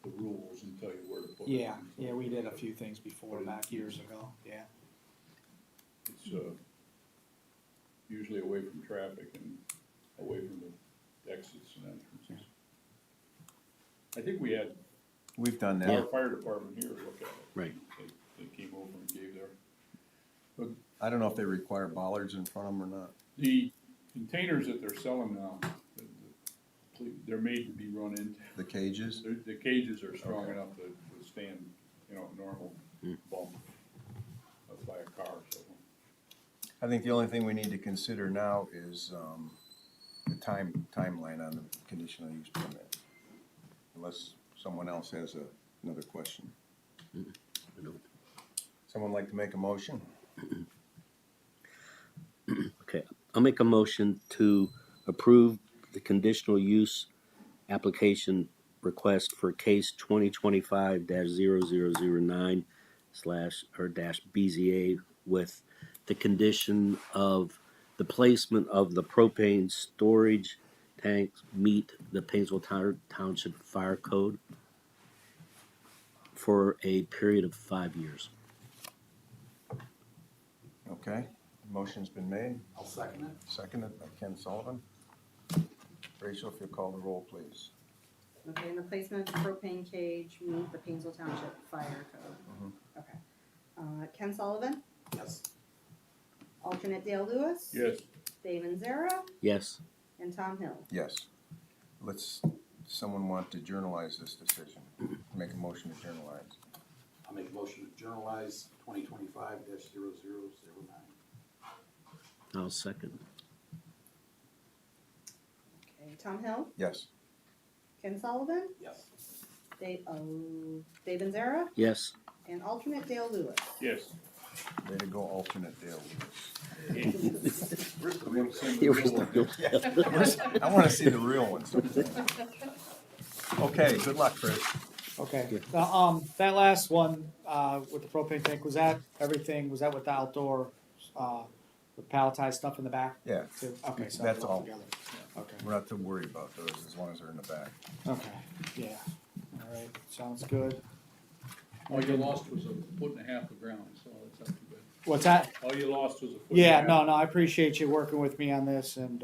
the rules and tell you where to put it. Yeah, yeah, we did a few things before, back years ago, yeah. It's, usually away from traffic and away from the exits and entrances. I think we had We've done our that. fire department here look at it. Right. They came over and gave their, I don't know if they require bollards in front of them or not. the containers that they're selling now, they're made to be run into. The cages? The cages are strong Okay. enough to withstand, you know, a normal bump by a car, so. I think the only thing we need to consider now is, the timeline on the conditional use permit. Unless someone else has another question. I don't. Someone like to make a motion? Okay, I'll make a motion to approve the conditional use application request for case 2025-0009 /BZA with the condition of the placement of the propane storage tanks meet the Painesville Township Fire Code for a period of 5 years. Okay, motion's been made, I'll second it. seconded by Ken Sullivan. Rachel, if you'll call the roll, please. Okay, and the placement of the propane cage meet the Painesville Township Fire Code. Okay. Ken Sullivan, Yes. alternate Dale Lewis. Yes, Dave Zera, Yes, and Tom Hill. Yes. Someone want to journalize this decision? Make a motion to journalize. I'll make a motion to journalize 2025-0009. I'll second. Okay, Tom Hill, Yes. Ken Sullivan, Yes. Dave Zera, Yes. and alternate Dale Lewis. yes. Way to go, alternate Dale. Where's the real guy? Here was the real- I wanna see the real ones. Okay, good luck, Chris. Okay, that last one, with the propane tank, was that everything, was that with the outdoor, with palletized stuff in the back? Yeah, too? Okay, so That's all. together. Okay, we're not too worried about those as long as they're in the back. okay, yeah, all right, sounds good. All you lost was a foot and a half of ground, so it's not too bad. What's that? All you lost was a foot and a Yeah, half. no, I appreciate you working with me on this, and,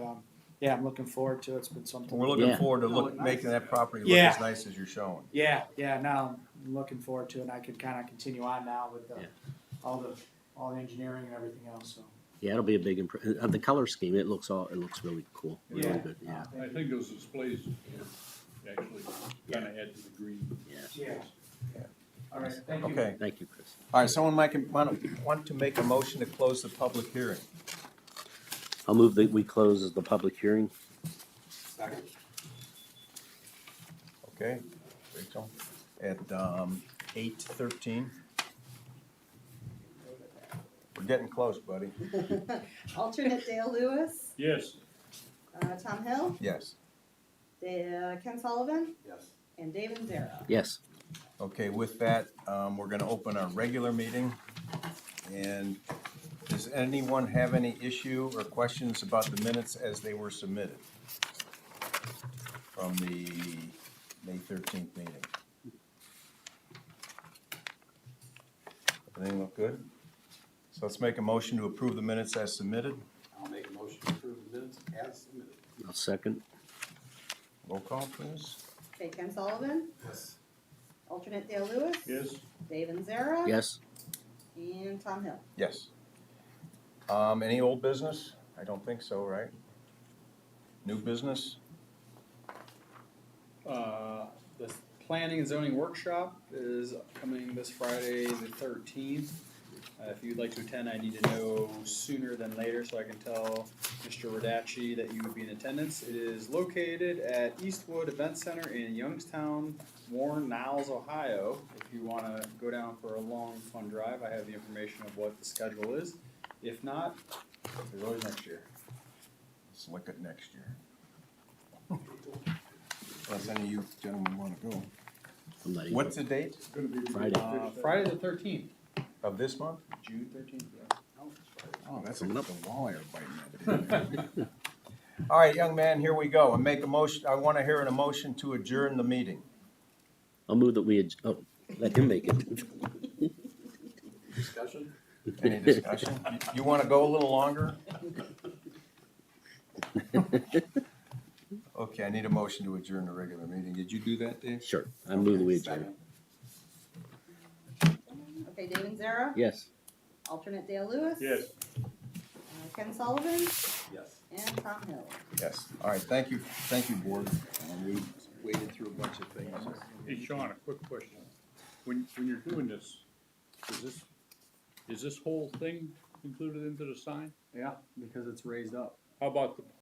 yeah, I'm looking forward to it, it's been something. We're looking Yeah. forward to look nice. making that property look Yeah. as nice as you're showing. Yeah, now I'm looking forward to it, and I can kinda continue on now with Yeah. all the engineering and everything else, so. Yeah, it'll be a big imprint. The color scheme, it looks really cool. Really Yeah. good. Yeah. I think those displays actually kinda add to the green. Yeah. All right, thank you. Okay, Thank you, Chris. all right, someone want to make a motion to close the public hearing? I'll move that we close the public hearing. Second. Okay, Rachel, at 8:13. We're getting close, buddy. Alternate Dale Lewis, Yes, Tom Hill, Yes. Ken Sullivan, Yes. and Dave Zera. Yes. Okay, with that, we're gonna open our regular meeting. And does anyone have any issue or questions about the minutes as they were submitted from the May 13th meeting? Everything look good? So let's make a motion to approve the minutes as submitted. I'll make a motion to approve the minutes as submitted. I'll second. Roll call, please. Okay, Ken Sullivan, Yes. alternate Dale Lewis. yes, Dave Zera. Yes. And Tom Hill. Yes. Any old business? I don't think so, right? New business? The planning and zoning workshop is coming this Friday, the 13th. If you'd like to attend, I need to know sooner than later so I can tell Mr. Radacci that you would be in attendance. It is located at Eastwood Event Center in Youngstown, Warren, Niles, Ohio. If you want to go down for a long, fun drive, I have the information of what the schedule is. If not, there's always next year. Let's look at next year. Unless any of you gentlemen wanna go. I'm not even- What's the date Friday. Friday the 13th, of this month? June 13th, yeah. Oh, that's Coming up. the walleye are biting that. All right, young man, here we go. And make a motion, I wanna hear an emotion to adjourn the meeting. I'll move that let him make it. Discussion? Any discussion? You wanna go a little longer? Okay, I need a motion to adjourn the regular meeting. Did you do that, Dave? Sure, I move that we adjourn. Okay, Dave Zera, Yes. alternate Dale Lewis. Yes. Ken Sullivan Yes. and Tom Hill. Yes. All right, thank you, board. We waded through a bunch of things. Hey, Sean, a quick question. When you're doing this, is this whole thing included into the sign? Yeah, because it's raised up. How about the